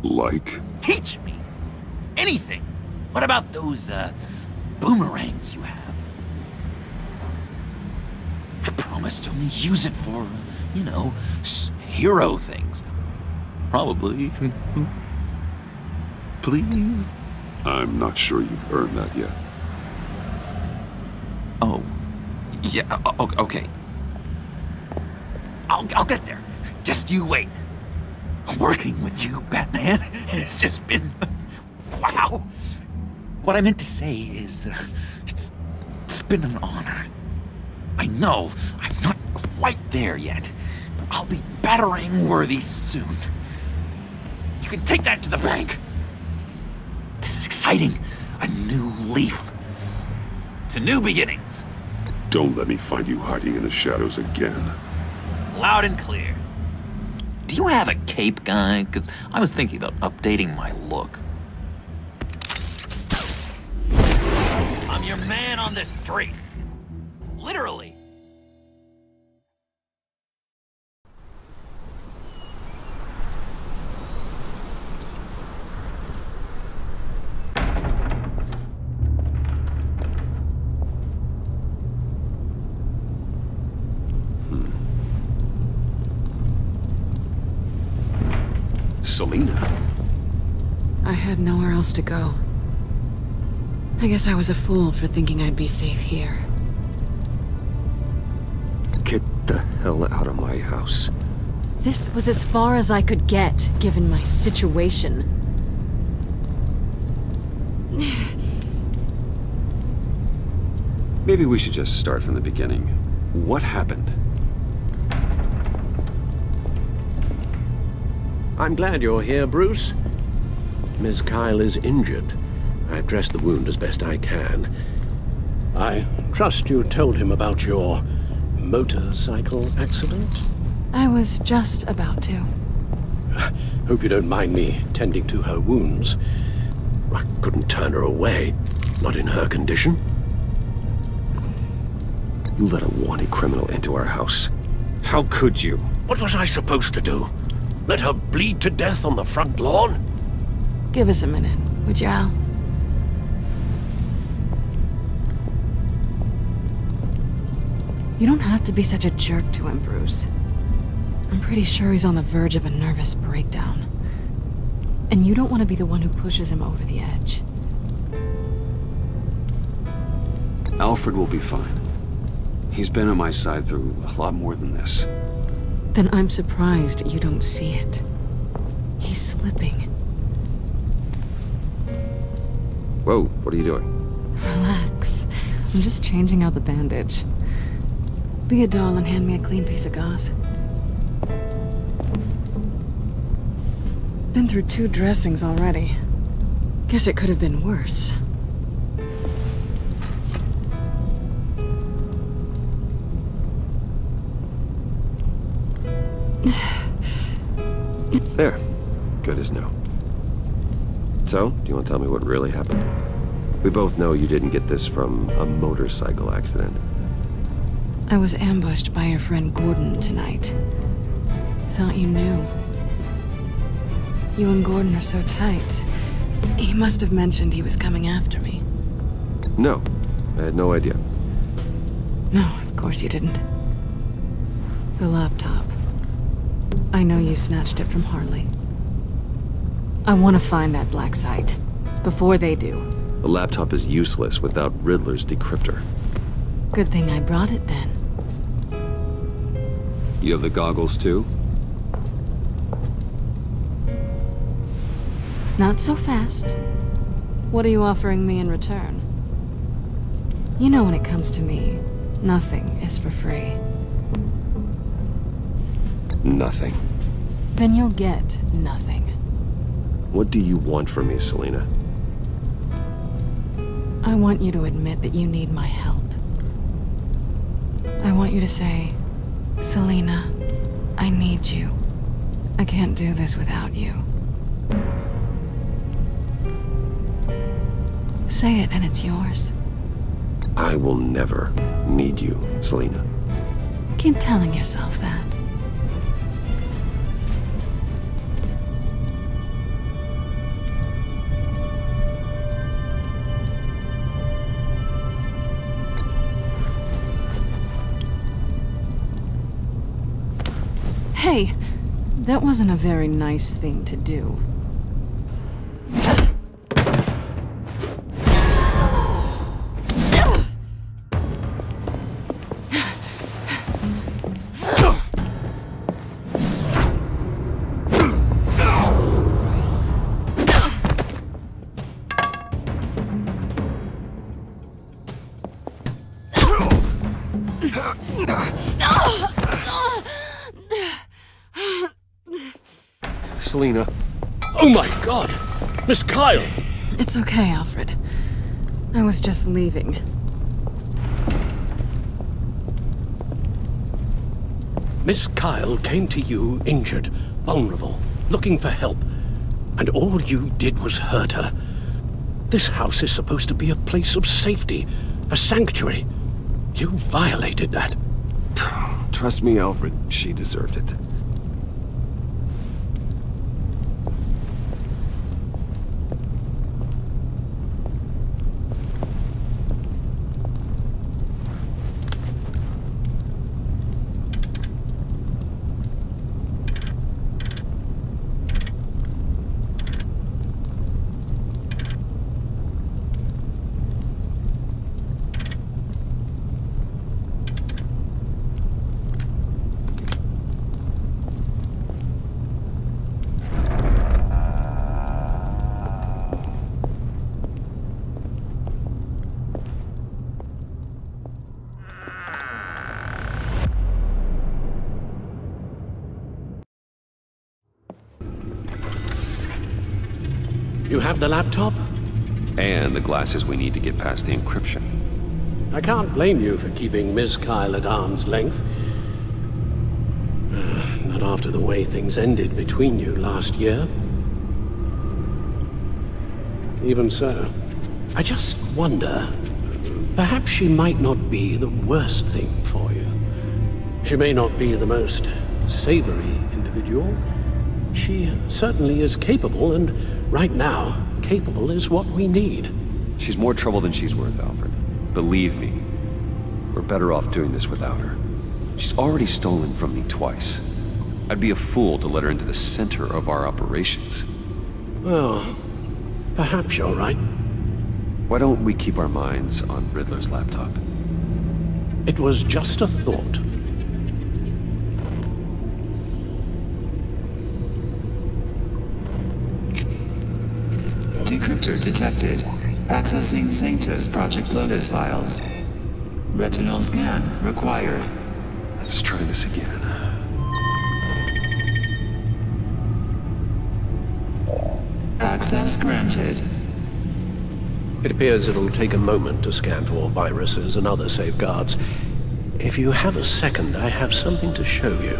Like? Teach me anything. What about those, boomerangs you have? I promised to only use it for, you know, hero things. Probably. Please? I'm not sure you've earned that yet. Oh. Yeah, okay. I'll get there. Just you wait. Working with you, Batman, it's just been... wow. What I meant to say is, it's been an honor. I know I'm not quite there yet, but I'll be battering-worthy soon. You can take that to the bank. This is exciting. A new leaf. To new beginnings. Don't let me find you hiding in the shadows again. Loud and clear. Do you have a cape, guy? Because I was thinking about updating my look. I'm your man on this street. Literally. Selina? I had nowhere else to go. I guess I was a fool for thinking I'd be safe here. Get the hell out of my house. This was as far as I could get, given my situation. Maybe we should just start from the beginning. What happened? I'm glad you're here, Bruce. Ms. Kyle is injured. I've dressed the wound as best I can. I trust you told him about your motorcycle accident? I was just about to. Hope you don't mind me tending to her wounds. I couldn't turn her away, not in her condition. You let a wanted criminal into our house. How could you? What was I supposed to do? Let her bleed to death on the front lawn? Give us a minute, would you, Al? You don't have to be such a jerk to him, Bruce. I'm pretty sure he's on the verge of a nervous breakdown. And you don't want to be the one who pushes him over the edge. Alfred will be fine. He's been on my side through a lot more than this. Then I'm surprised you don't see it. He's slipping. Whoa, what are you doing? Relax. I'm just changing out the bandage. Be a doll and hand me a clean piece of gauze. Been through 2 dressings already. Guess it could have been worse. There. Good as new. So, do you want to tell me what really happened? We both know you didn't get this from a motorcycle accident. I was ambushed by your friend Gordon tonight. Thought you knew. You and Gordon are so tight. He must have mentioned he was coming after me. No, I had no idea. No, of course you didn't. The laptop. I know you snatched it from Harley. I want to find that black site. Before they do. The laptop is useless without Riddler's decryptor. Good thing I brought it then. You have the goggles too? Not so fast. What are you offering me in return? You know when it comes to me, nothing is for free. Nothing. Then you'll get nothing. What do you want from me, Selina? I want you to admit that you need my help. I want you to say, Selina, I need you. I can't do this without you. Say it and it's yours. I will never need you, Selina. Keep telling yourself that. That wasn't a very nice thing to do. Selina. Oh my God! Miss Kyle! It's okay, Alfred. I was just leaving. Miss Kyle came to you injured, vulnerable, looking for help. And all you did was hurt her. This house is supposed to be a place of safety, a sanctuary. You violated that. Trust me, Alfred, she deserved it. You have the laptop? And the glasses we need to get past the encryption. I can't blame you for keeping Miss Kyle at arm's length. Not after the way things ended between you last year. Even so, I just wonder, perhaps she might not be the worst thing for you. She may not be the most savory individual. She certainly is capable, and right now, capable is what we need. She's more trouble than she's worth, Alfred. Believe me, we're better off doing this without her. She's already stolen from me twice. I'd be a fool to let her into the center of our operations. Well, perhaps you're right. Why don't we keep our minds on Riddler's laptop? It was just a thought. Decryptor detected. Accessing Sanctus Project Lotus files. Retinal scan required. Let's try this again. Access granted. It appears it'll take a moment to scan for viruses and other safeguards. If you have a second, I have something to show you.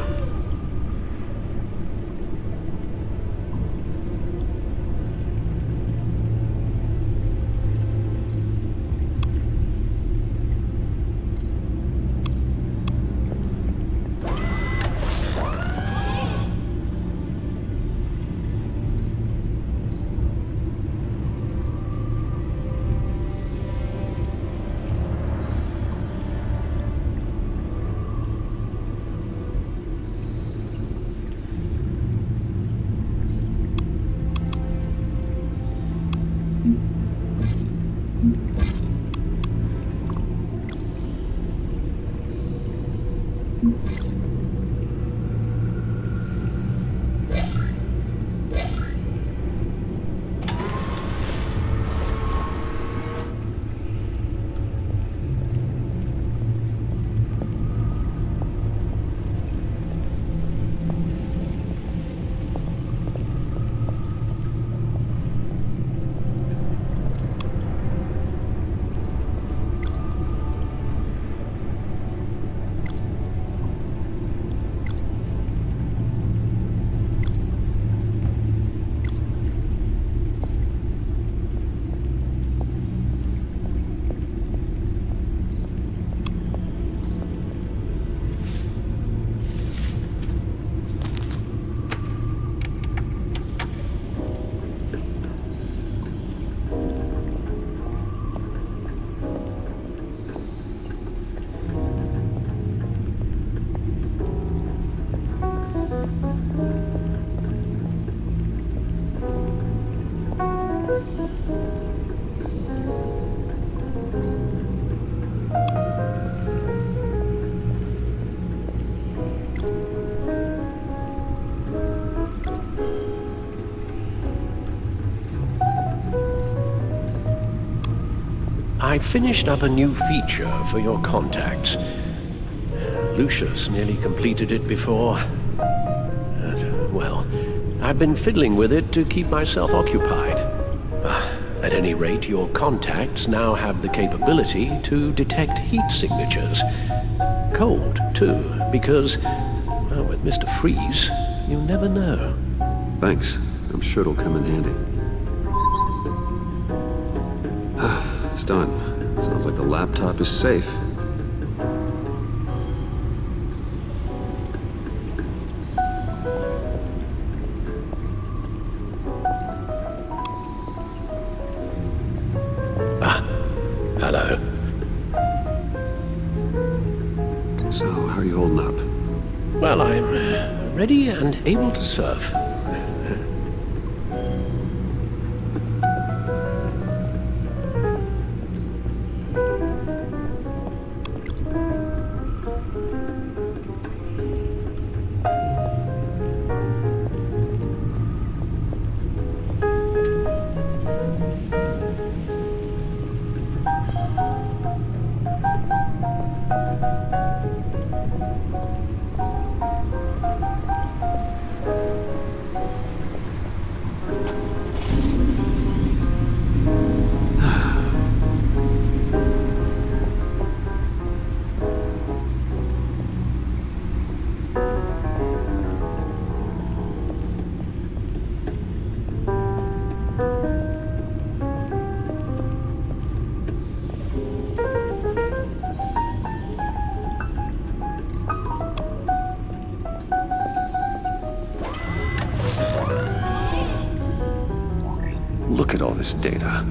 I finished up a new feature for your contacts. Lucius nearly completed it before. Well, I've been fiddling with it to keep myself occupied. At any rate, your contacts now have the capability to detect heat signatures. Cold, too, because, well, with Mr. Freeze, you never know. Thanks. I'm sure it'll come in handy. It's done. Sounds like the laptop is safe. Hello. So, how are you holding up? Well, I'm ready and able to serve. Look at all this data.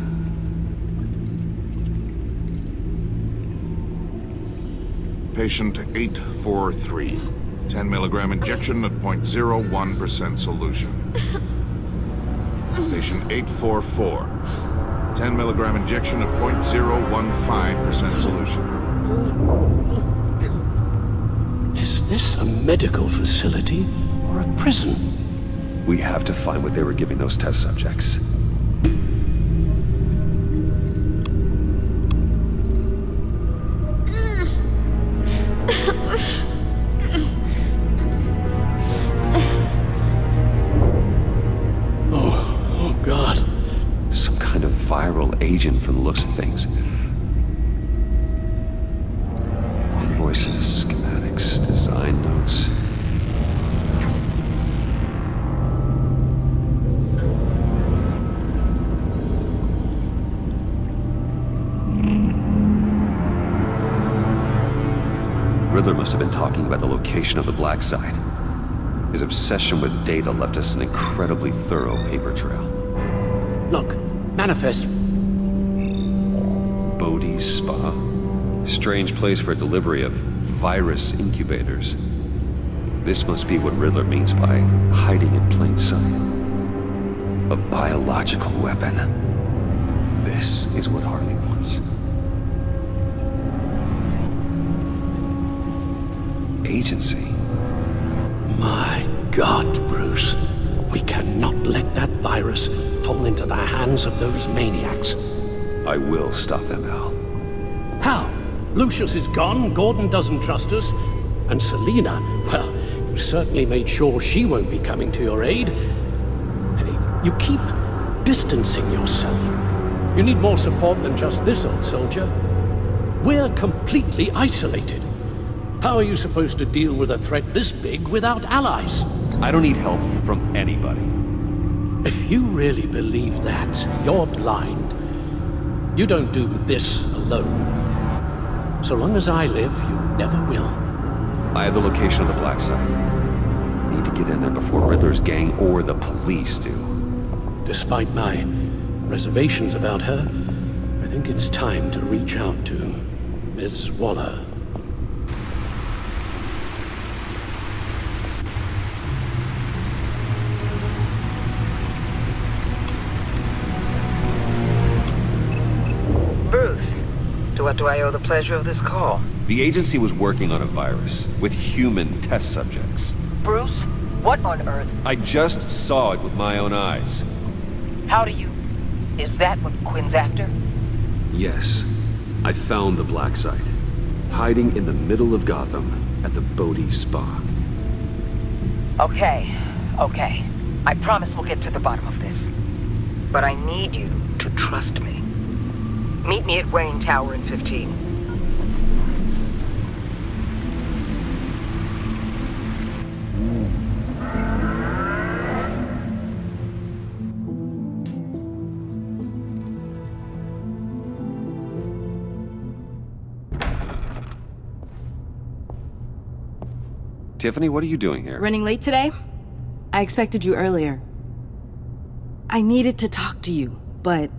Patient 843. 10 milligram injection at 0.01% solution. Patient 844. 10 milligram injection at 0.015% solution. Is this a medical facility or a prison? We have to find what they were giving those test subjects. Oh, God. Some kind of viral agent from the looks of things. Invoices, schematics, design notes. Riddler must have been talking about the location of the black site. His obsession with data left us an incredibly thorough paper trail. Look, manifest. Bodhi's Spa? Strange place for delivery of virus incubators. This must be what Riddler means by hiding in plain sight. A biological weapon. This is what Harley wants. Agency. My God, Bruce. We cannot let that virus fall into the hands of those maniacs. I will stop them, Al. How? Lucius is gone, Gordon doesn't trust us, and Selina, well, you certainly made sure she won't be coming to your aid. You keep distancing yourself. You need more support than just this old soldier. We're completely isolated. How are you supposed to deal with a threat this big without allies? I don't need help from anybody. If you really believe that, you're blind. You don't do this alone. So long as I live, you never will. I have the location of the black site. I need to get in there before Riddler's gang or the police do. Despite my reservations about her, I think it's time to reach out to Ms. Waller. To what do I owe the pleasure of this call? The agency was working on a virus with human test subjects. Bruce, what on earth? I just saw it with my own eyes. How do you... Is that what Quinn's after? Yes. I found the black site, hiding in the middle of Gotham at the Bodhi Spa. Okay. I promise we'll get to the bottom of this. But I need you to trust me. Meet me at Wayne Tower in 15. Tiffany, what are you doing here? Running late today? I expected you earlier. I needed to talk to you, but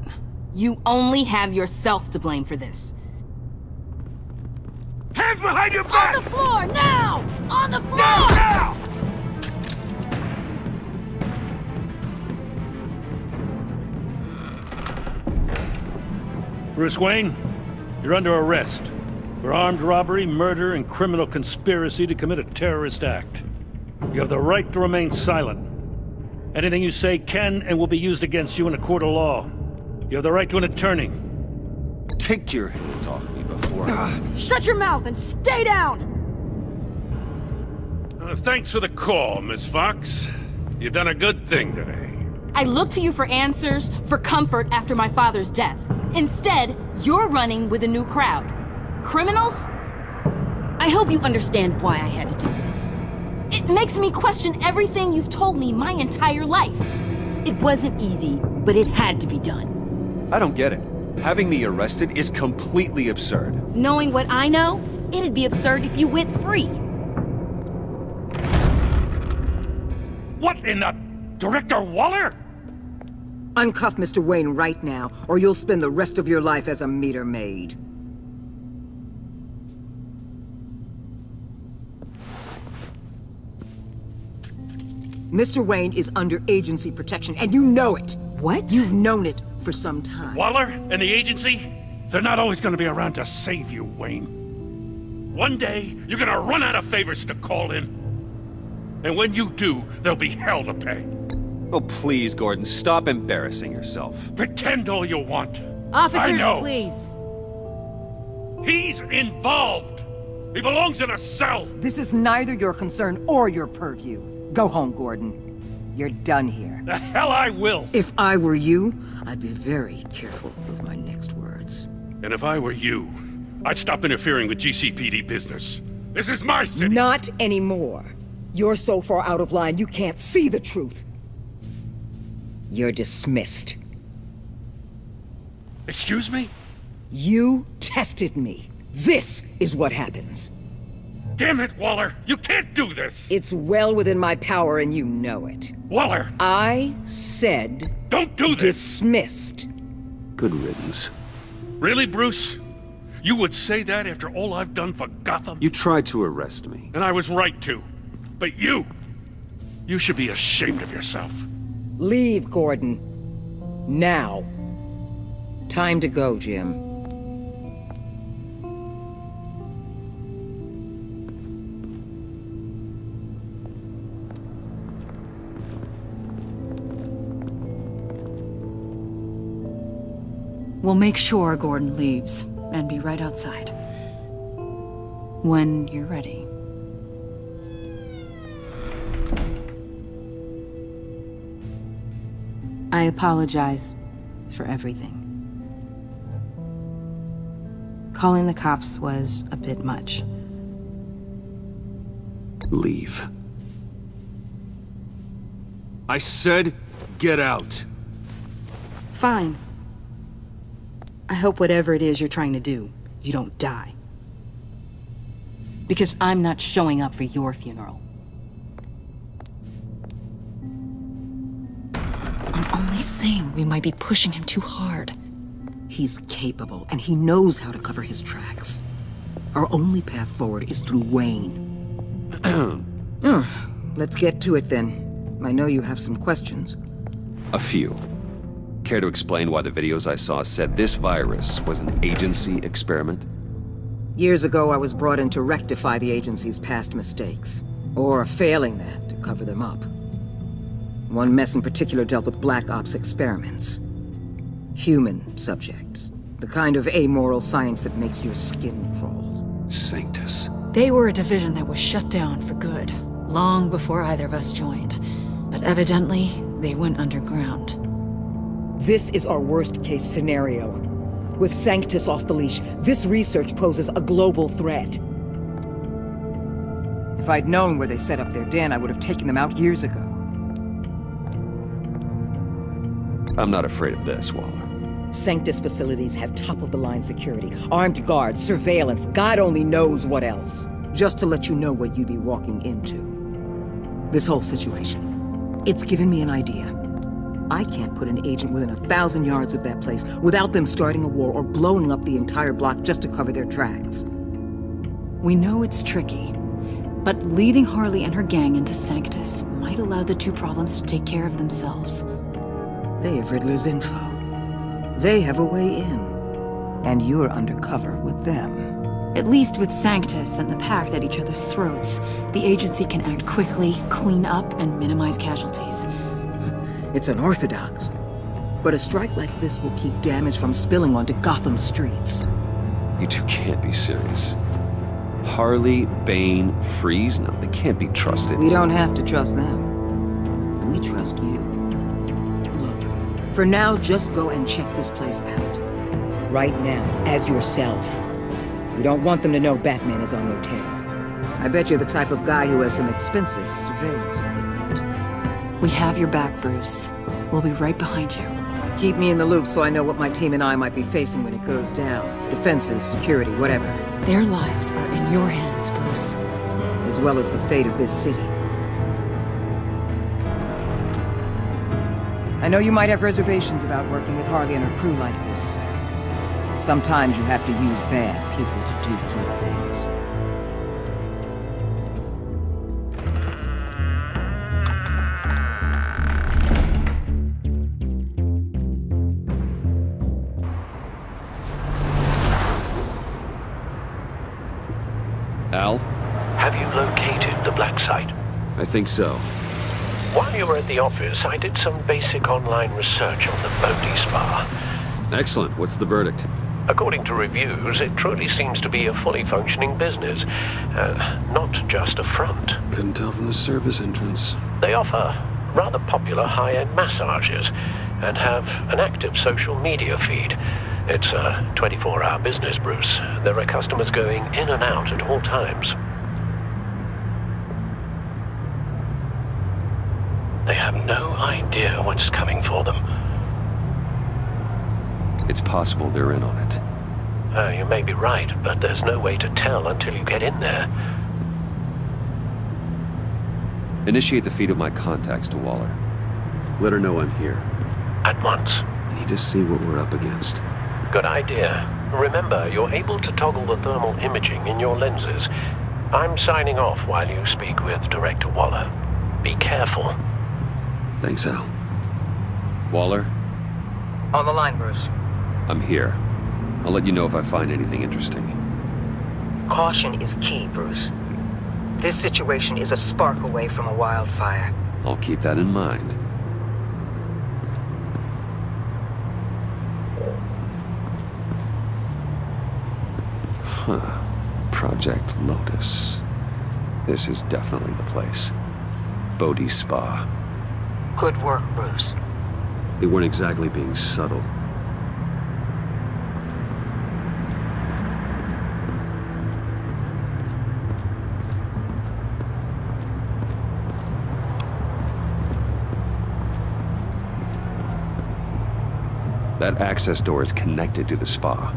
you only have yourself to blame for this. Hands behind your back! On the floor, now! On the floor! Now! Bruce Wayne, you're under arrest for armed robbery, murder, and criminal conspiracy to commit a terrorist act. You have the right to remain silent. Anything you say can and will be used against you in a court of law. You have the right to an attorney. Take your hands off me before Shut your mouth and stay down! Thanks for the call, Miss Fox. You've done a good thing today. I looked to you for answers, for comfort after my father's death. Instead, you're running with a new crowd. Criminals? I hope you understand why I had to do this. It makes me question everything you've told me my entire life. It wasn't easy, but it had to be done. I don't get it. Having me arrested is completely absurd. Knowing what I know, it'd be absurd if you went free. What in the... Director Waller? Uncuff Mr. Wayne right now, or you'll spend the rest of your life as a meter maid. Mr. Wayne is under agency protection, and you know it. What? You've known it for some time. Waller and the agency? They're not always gonna be around to save you, Wayne. One day, you're gonna run out of favors to call in. And when you do, there'll be hell to pay. Oh, please, Gordon, stop embarrassing yourself. Pretend all you want. Officers, I know. please. He's involved. He belongs in a cell. This is neither your concern or your purview. Go home, Gordon. You're done here. The hell I will. If I were you, I'd be very careful with my next words. And if I were you, I'd stop interfering with GCPD business. This is my city. Not anymore. You're so far out of line you can't see the truth. You're dismissed. Excuse me? You tested me. This is what happens. Damn it, Waller! You can't do this! It's well within my power and you know it. Waller! I said... Don't do this! Dismissed. Good riddance. Really, Bruce? You would say that after all I've done for Gotham? You tried to arrest me. And I was right to. But you should be ashamed of yourself. Leave, Gordon. Now. Time to go, Jim. We'll make sure Gordon leaves, and be right outside. When you're ready. I apologize for everything. Calling the cops was a bit much. Leave. I said, get out. Fine. I hope whatever it is you're trying to do, you don't die. Because I'm not showing up for your funeral. I'm only saying we might be pushing him too hard. He's capable, and he knows how to cover his tracks. Our only path forward is through Wayne. Let's get to it then. I know you have some questions. A few. Care to explain why the videos I saw said this virus was an agency experiment? Years ago, I was brought in to rectify the agency's past mistakes. Or failing that, to cover them up. One mess in particular dealt with Black Ops experiments. Human subjects, The kind of amoral science that makes your skin crawl. Sanctus. They were a division that was shut down for good, long before either of us joined. But evidently, they went underground. This is our worst-case scenario. With Sanctus off the leash, this research poses a global threat. If I'd known where they set up their den, I would have taken them out years ago. I'm not afraid of this, Waller. Sanctus facilities have top-of-the-line security, armed guards, surveillance, God only knows what else. Just to let you know what you'd be walking into. This whole situation, it's given me an idea. I can't put an agent within 1,000 yards of that place without them starting a war or blowing up the entire block just to cover their tracks. We know it's tricky, but leading Harley and her gang into Sanctus might allow the two problems to take care of themselves. They have Riddler's info. They have a way in. And you're undercover with them. At least with Sanctus and the Pact at each other's throats, the agency can act quickly, clean up, and minimize casualties. It's unorthodox. But a strike like this will keep damage from spilling onto Gotham streets. You two can't be serious. Harley, Bane, Freeze? No, they can't be trusted. We don't have to trust them. We trust you. Look, for now, just go and check this place out. Right now, as yourself. We don't want them to know Batman is on their tail. I bet you're the type of guy who has some expensive surveillance equipment. We have your back, Bruce. We'll be right behind you. Keep me in the loop so I know what my team and I might be facing when it goes down. Defenses, security, whatever. Their lives are in your hands, Bruce. As well as the fate of this city. I know you might have reservations about working with Harley and her crew like this. Sometimes you have to use bad people to do good things. Al? Have you located the black site? I think so. While you were at the office, I did some basic online research on the Bodhi Spa. Excellent. What's the verdict? According to reviews, it truly seems to be a fully functioning business, not just a front. Couldn't tell from the service entrance. They offer rather popular high-end massages and have an active social media feed. It's a 24-hour business, Bruce. There are customers going in and out at all times. They have no idea what's coming for them. It's possible they're in on it. You may be right, but there's no way to tell until you get in there. Initiate the feed of my contacts to Waller. Let her know I'm here. At once. I need to see what we're up against. Good idea. Remember, you're able to toggle the thermal imaging in your lenses. I'm signing off while you speak with Director Waller. Be careful. Thanks, Al. Waller? On the line, Bruce. I'm here. I'll let you know if I find anything interesting. Caution is key, Bruce. This situation is a spark away from a wildfire. I'll keep that in mind. Huh. Project Lotus. This is definitely the place. Bodhi Spa. Good work, Bruce. They weren't exactly being subtle. That access door is connected to the spa.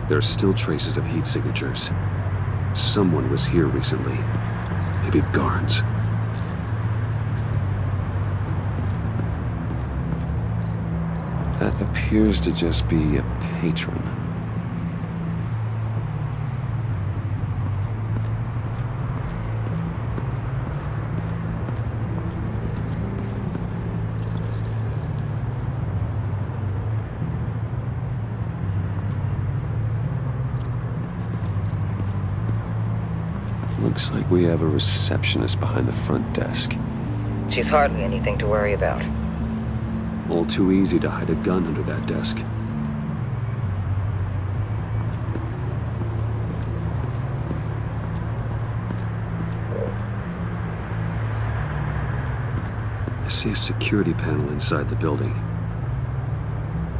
There are still traces of heat signatures. Someone was here recently. Maybe guards. That appears to just be a patron. Looks like we have a receptionist behind the front desk. She's hardly anything to worry about. All too easy to hide a gun under that desk. I see a security panel inside the building.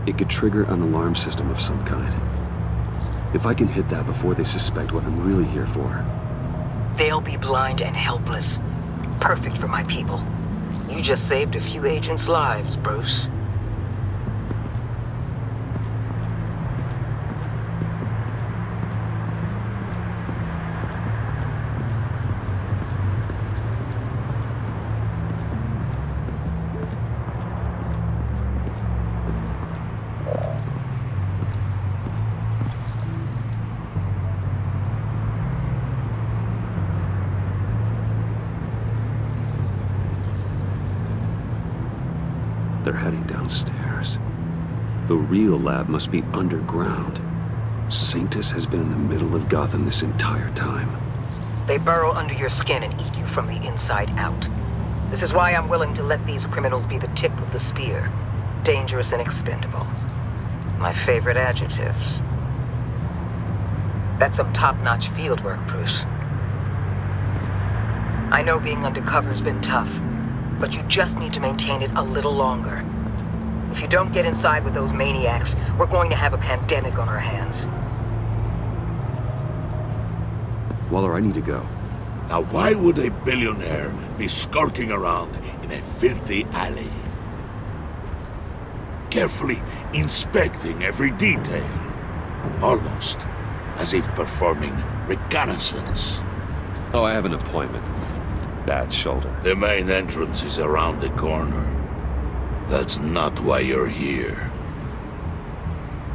It could trigger an alarm system of some kind. If I can hit that before they suspect what I'm really here for. They'll be blind and helpless. Perfect for my people. You just saved a few agents' lives, Bruce. They're heading downstairs. The real lab must be underground. Sanctus has been in the middle of Gotham this entire time. They burrow under your skin and eat you from the inside out. This is why I'm willing to let these criminals be the tip of the spear. Dangerous and expendable. My favorite adjectives. That's some top-notch field work, Bruce. I know being undercover's been tough, but you just need to maintain it a little longer. If you don't get inside with those maniacs, we're going to have a pandemic on our hands. Waller, I need to go. Now why would a billionaire be skulking around in a filthy alley? Carefully inspecting every detail. Almost as if performing reconnaissance. Oh, I have an appointment. Bad shoulder. The main entrance is around the corner. That's not why you're here.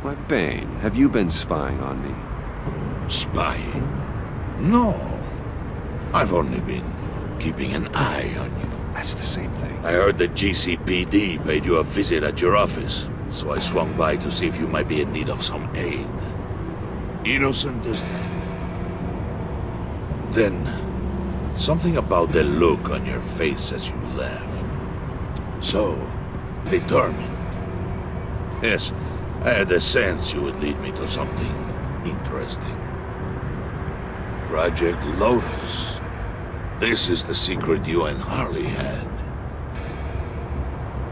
Why, Bane, have you been spying on me? Spying? No. I've only been keeping an eye on you. That's the same thing. I heard the GCPD paid you a visit at your office, so I swung by to see if you might be in need of some aid. Innocent as that. Then, something about the look on your face as you left. So, determined. Yes, I had a sense you would lead me to something interesting. Project Lotus. This is the secret you and Harley had.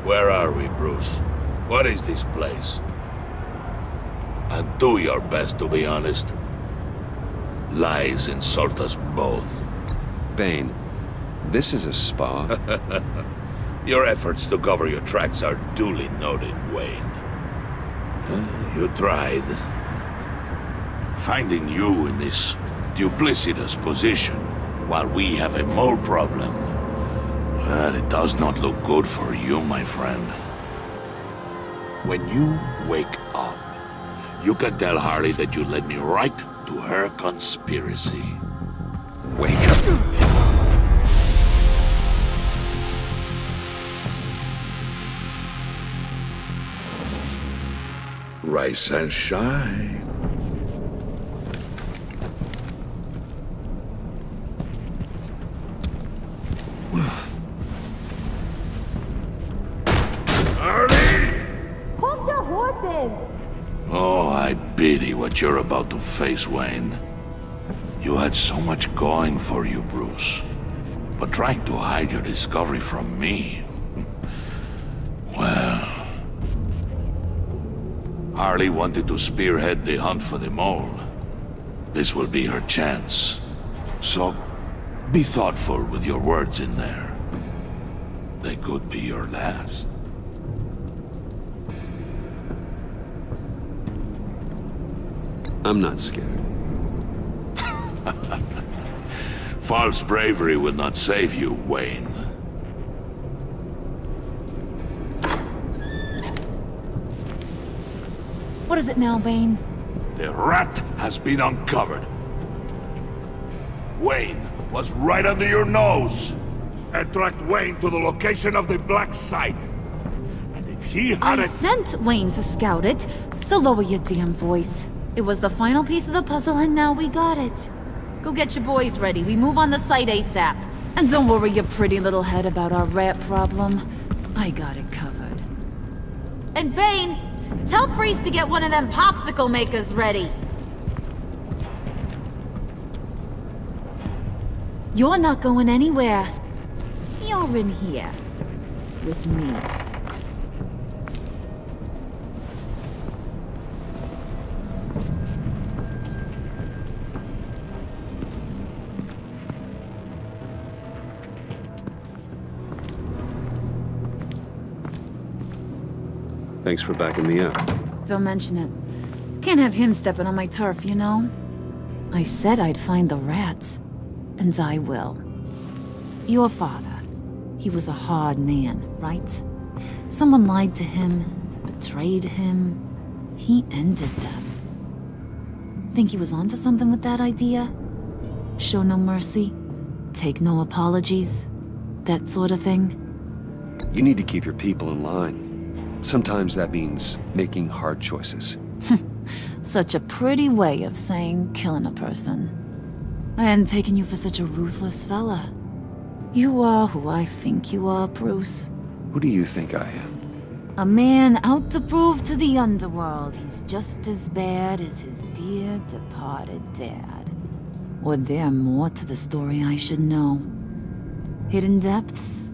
Where are we, Bruce? What is this place? And do your best to be honest. Lies insult us both. Bane, this is a spa. Your efforts to cover your tracks are duly noted, Wayne. You tried. Finding you in this duplicitous position while we have a mole problem. Well, it does not look good for you, my friend. When you wake up, you can tell Harley that you led me right to her conspiracy. Wake up. Rise and shine. Hold your horses! Oh, I pity what you're about to face, Wayne. You had so much going for you, Bruce. But trying to hide your discovery from me... Well... Harley wanted to spearhead the hunt for the mole. This will be her chance. So, be thoughtful with your words in there. They could be your last. I'm not scared. False bravery will not save you, Wayne. What is it now, Bane? The rat has been uncovered. Wayne was right under your nose. And tracked Wayne to the location of the black site. And if he had I sent Wayne to scout it, so lower your damn voice. It was the final piece of the puzzle and now we got it. Go get your boys ready. We move on the site ASAP. And don't worry your pretty little head about our rat problem. I got it covered. And Bane, tell Freeze to get one of them popsicle makers ready. You're not going anywhere. You're in here. With me. Thanks for backing me up. Don't mention it. Can't have him stepping on my turf, you know? I said I'd find the rats. And I will. Your father. He was a hard man, right? Someone lied to him, betrayed him. He ended them. Think he was onto something with that idea? Show no mercy? Take no apologies? That sort of thing? You need to keep your people in line. Sometimes that means making hard choices. Such a pretty way of saying killing a person. I hadn't taken you for such a ruthless fella. You are who I think you are, Bruce. Who do you think I am? A man out to prove to the underworld he's just as bad as his dear departed dad. Or there more to the story I should know? Hidden depths?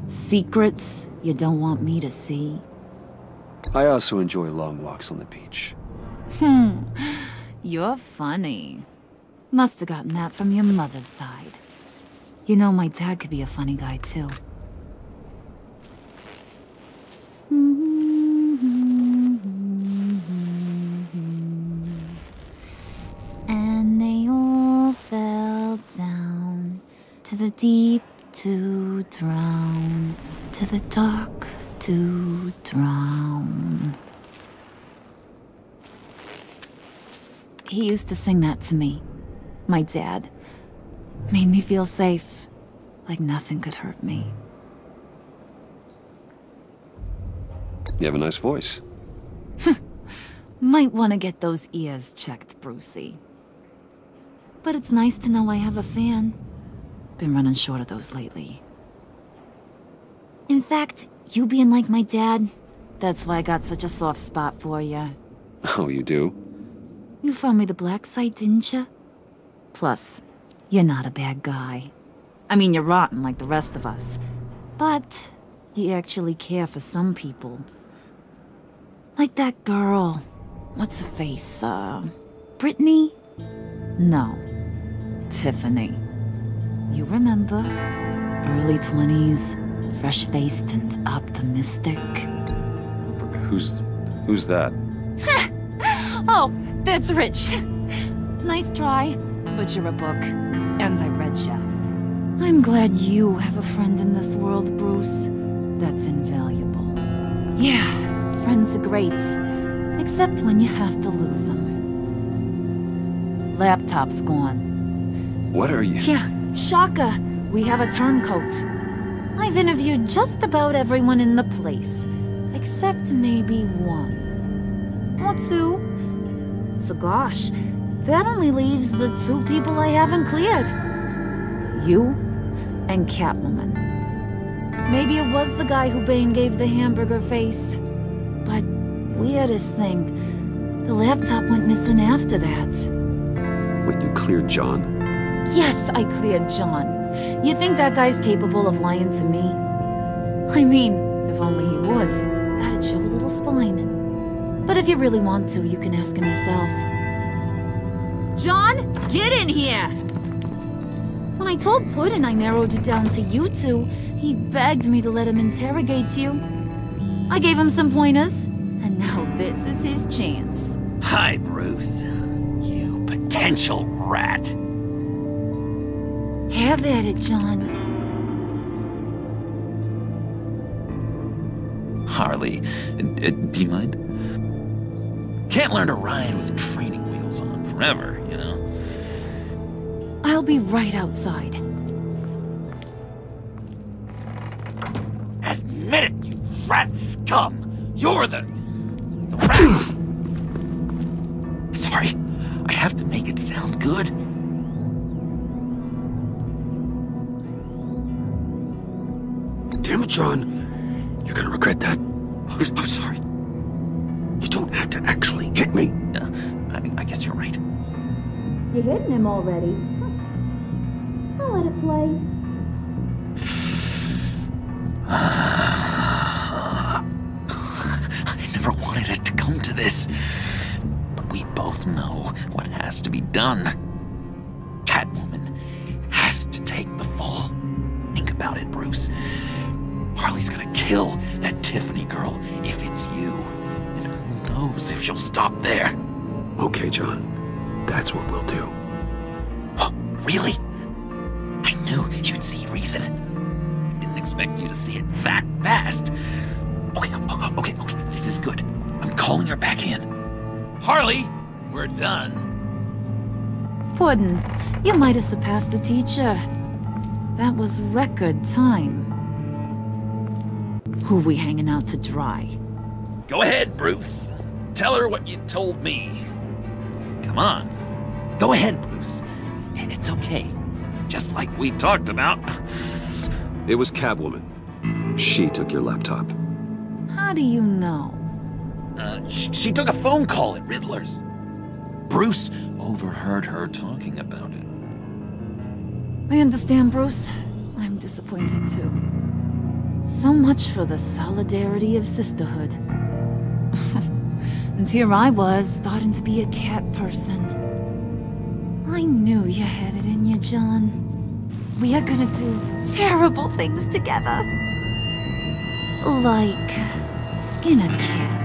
Secrets you don't want me to see? I also enjoy long walks on the beach. You're funny. Must have gotten that from your mother's side. You know, my dad could be a funny guy, too. And they all fell down to the deep to drown, to the dark to drown. He used to sing that to me. My dad. Made me feel safe. Like nothing could hurt me. You have a nice voice. Might want to get those ears checked, Brucey. But it's nice to know I have a fan. Been running short of those lately. In fact, you being like my dad, that's why I got such a soft spot for you. Oh, you do? You found me the black site, didn't you? Plus, you're not a bad guy. I mean, you're rotten like the rest of us. But you actually care for some people. Like that girl. What's her face? Brittany? No. Tiffany. You remember? Early 20s, fresh-faced and optimistic. Who's that? Oh, that's Rich. Nice try, but you're a book, and I read ya. I'm glad you have a friend in this world, Bruce. That's invaluable. Yeah, friends are great, except when you have to lose them. Laptop's gone. What are you? Yeah, shocker. We have a turncoat. I've interviewed just about everyone in the place, except maybe one. Or two. So gosh, that only leaves the two people I haven't cleared. You and Catwoman. Maybe it was the guy who Bane gave the hamburger face. But weirdest thing, the laptop went missing after that. Wait, you cleared John? Yes, I cleared John. You think that guy's capable of lying to me? I mean, if only he would. That'd show a little spine. But if you really want to, you can ask him yourself. John, get in here! When I told Puddin' I narrowed it down to you two, he begged me to let him interrogate you. I gave him some pointers, and now this is his chance. Hi, Bruce. You potential rat. Have at it, John. Harley, do you mind? Can't learn to ride with training wheels on forever, you know? I'll be right outside. Admit it, you rat scum! You're the rat! Sorry, I have to make it sound good. Damn it, John. You're gonna regret that. I'm sorry. You don't have to actually hit me. I guess you're right. You're hitting him already. I'll let it play. I never wanted it to come to this. But we both know what has to be done. Catwoman has to take the fall. Think about it, Bruce. Harley's gonna kill that Tiffany girl if it's you. And who knows if she'll stop there. Okay, John. That's what we'll do. What? Really? I knew you'd see reason. I didn't expect you to see it that fast. Okay. This is good. I'm calling her back in. Harley, we're done. Puddin', you might have surpassed the teacher. That was record time. Who we hanging out to dry? Go ahead, Bruce. Tell her what you told me. Come on. Go ahead, Bruce. It's okay. Just like we talked about. It was Catwoman. She took your laptop. How do you know? She took a phone call at Riddler's. Bruce overheard her talking about it. I understand, Bruce. I'm disappointed too. So much for the solidarity of sisterhood. And here I was, starting to be a cat person. I knew you had it in you, John. We are gonna do terrible things together. Like skin a cat.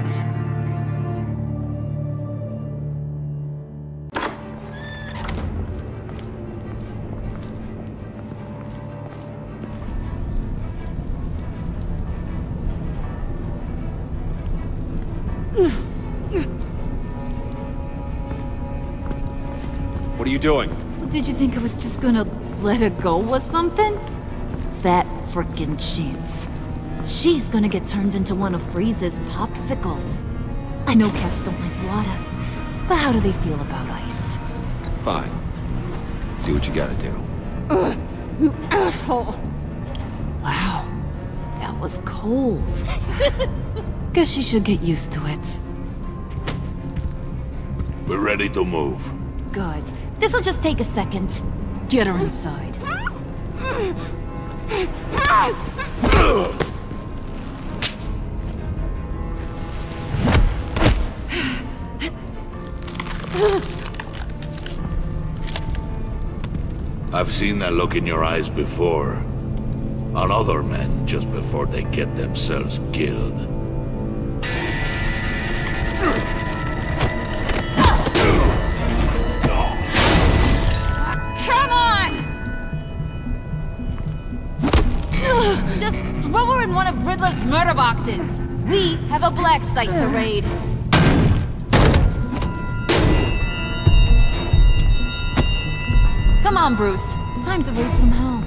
What are you doing? Did you think I was just gonna let her go or something? That frickin' chance. She's gonna get turned into one of Freeze's popsicles. I know cats don't like water, but how do they feel about ice? Fine. Do what you gotta do. Ugh, you asshole! Wow, that was cold. Guess she should get used to it. We're ready to move. Good. This'll just take a second. Get her inside. I've seen that look in your eyes before. On other men, just before they get themselves killed. Come on! Just throw her in one of Riddler's murder boxes. We have a black site to raid. Come on, Bruce. Time to raise some hell.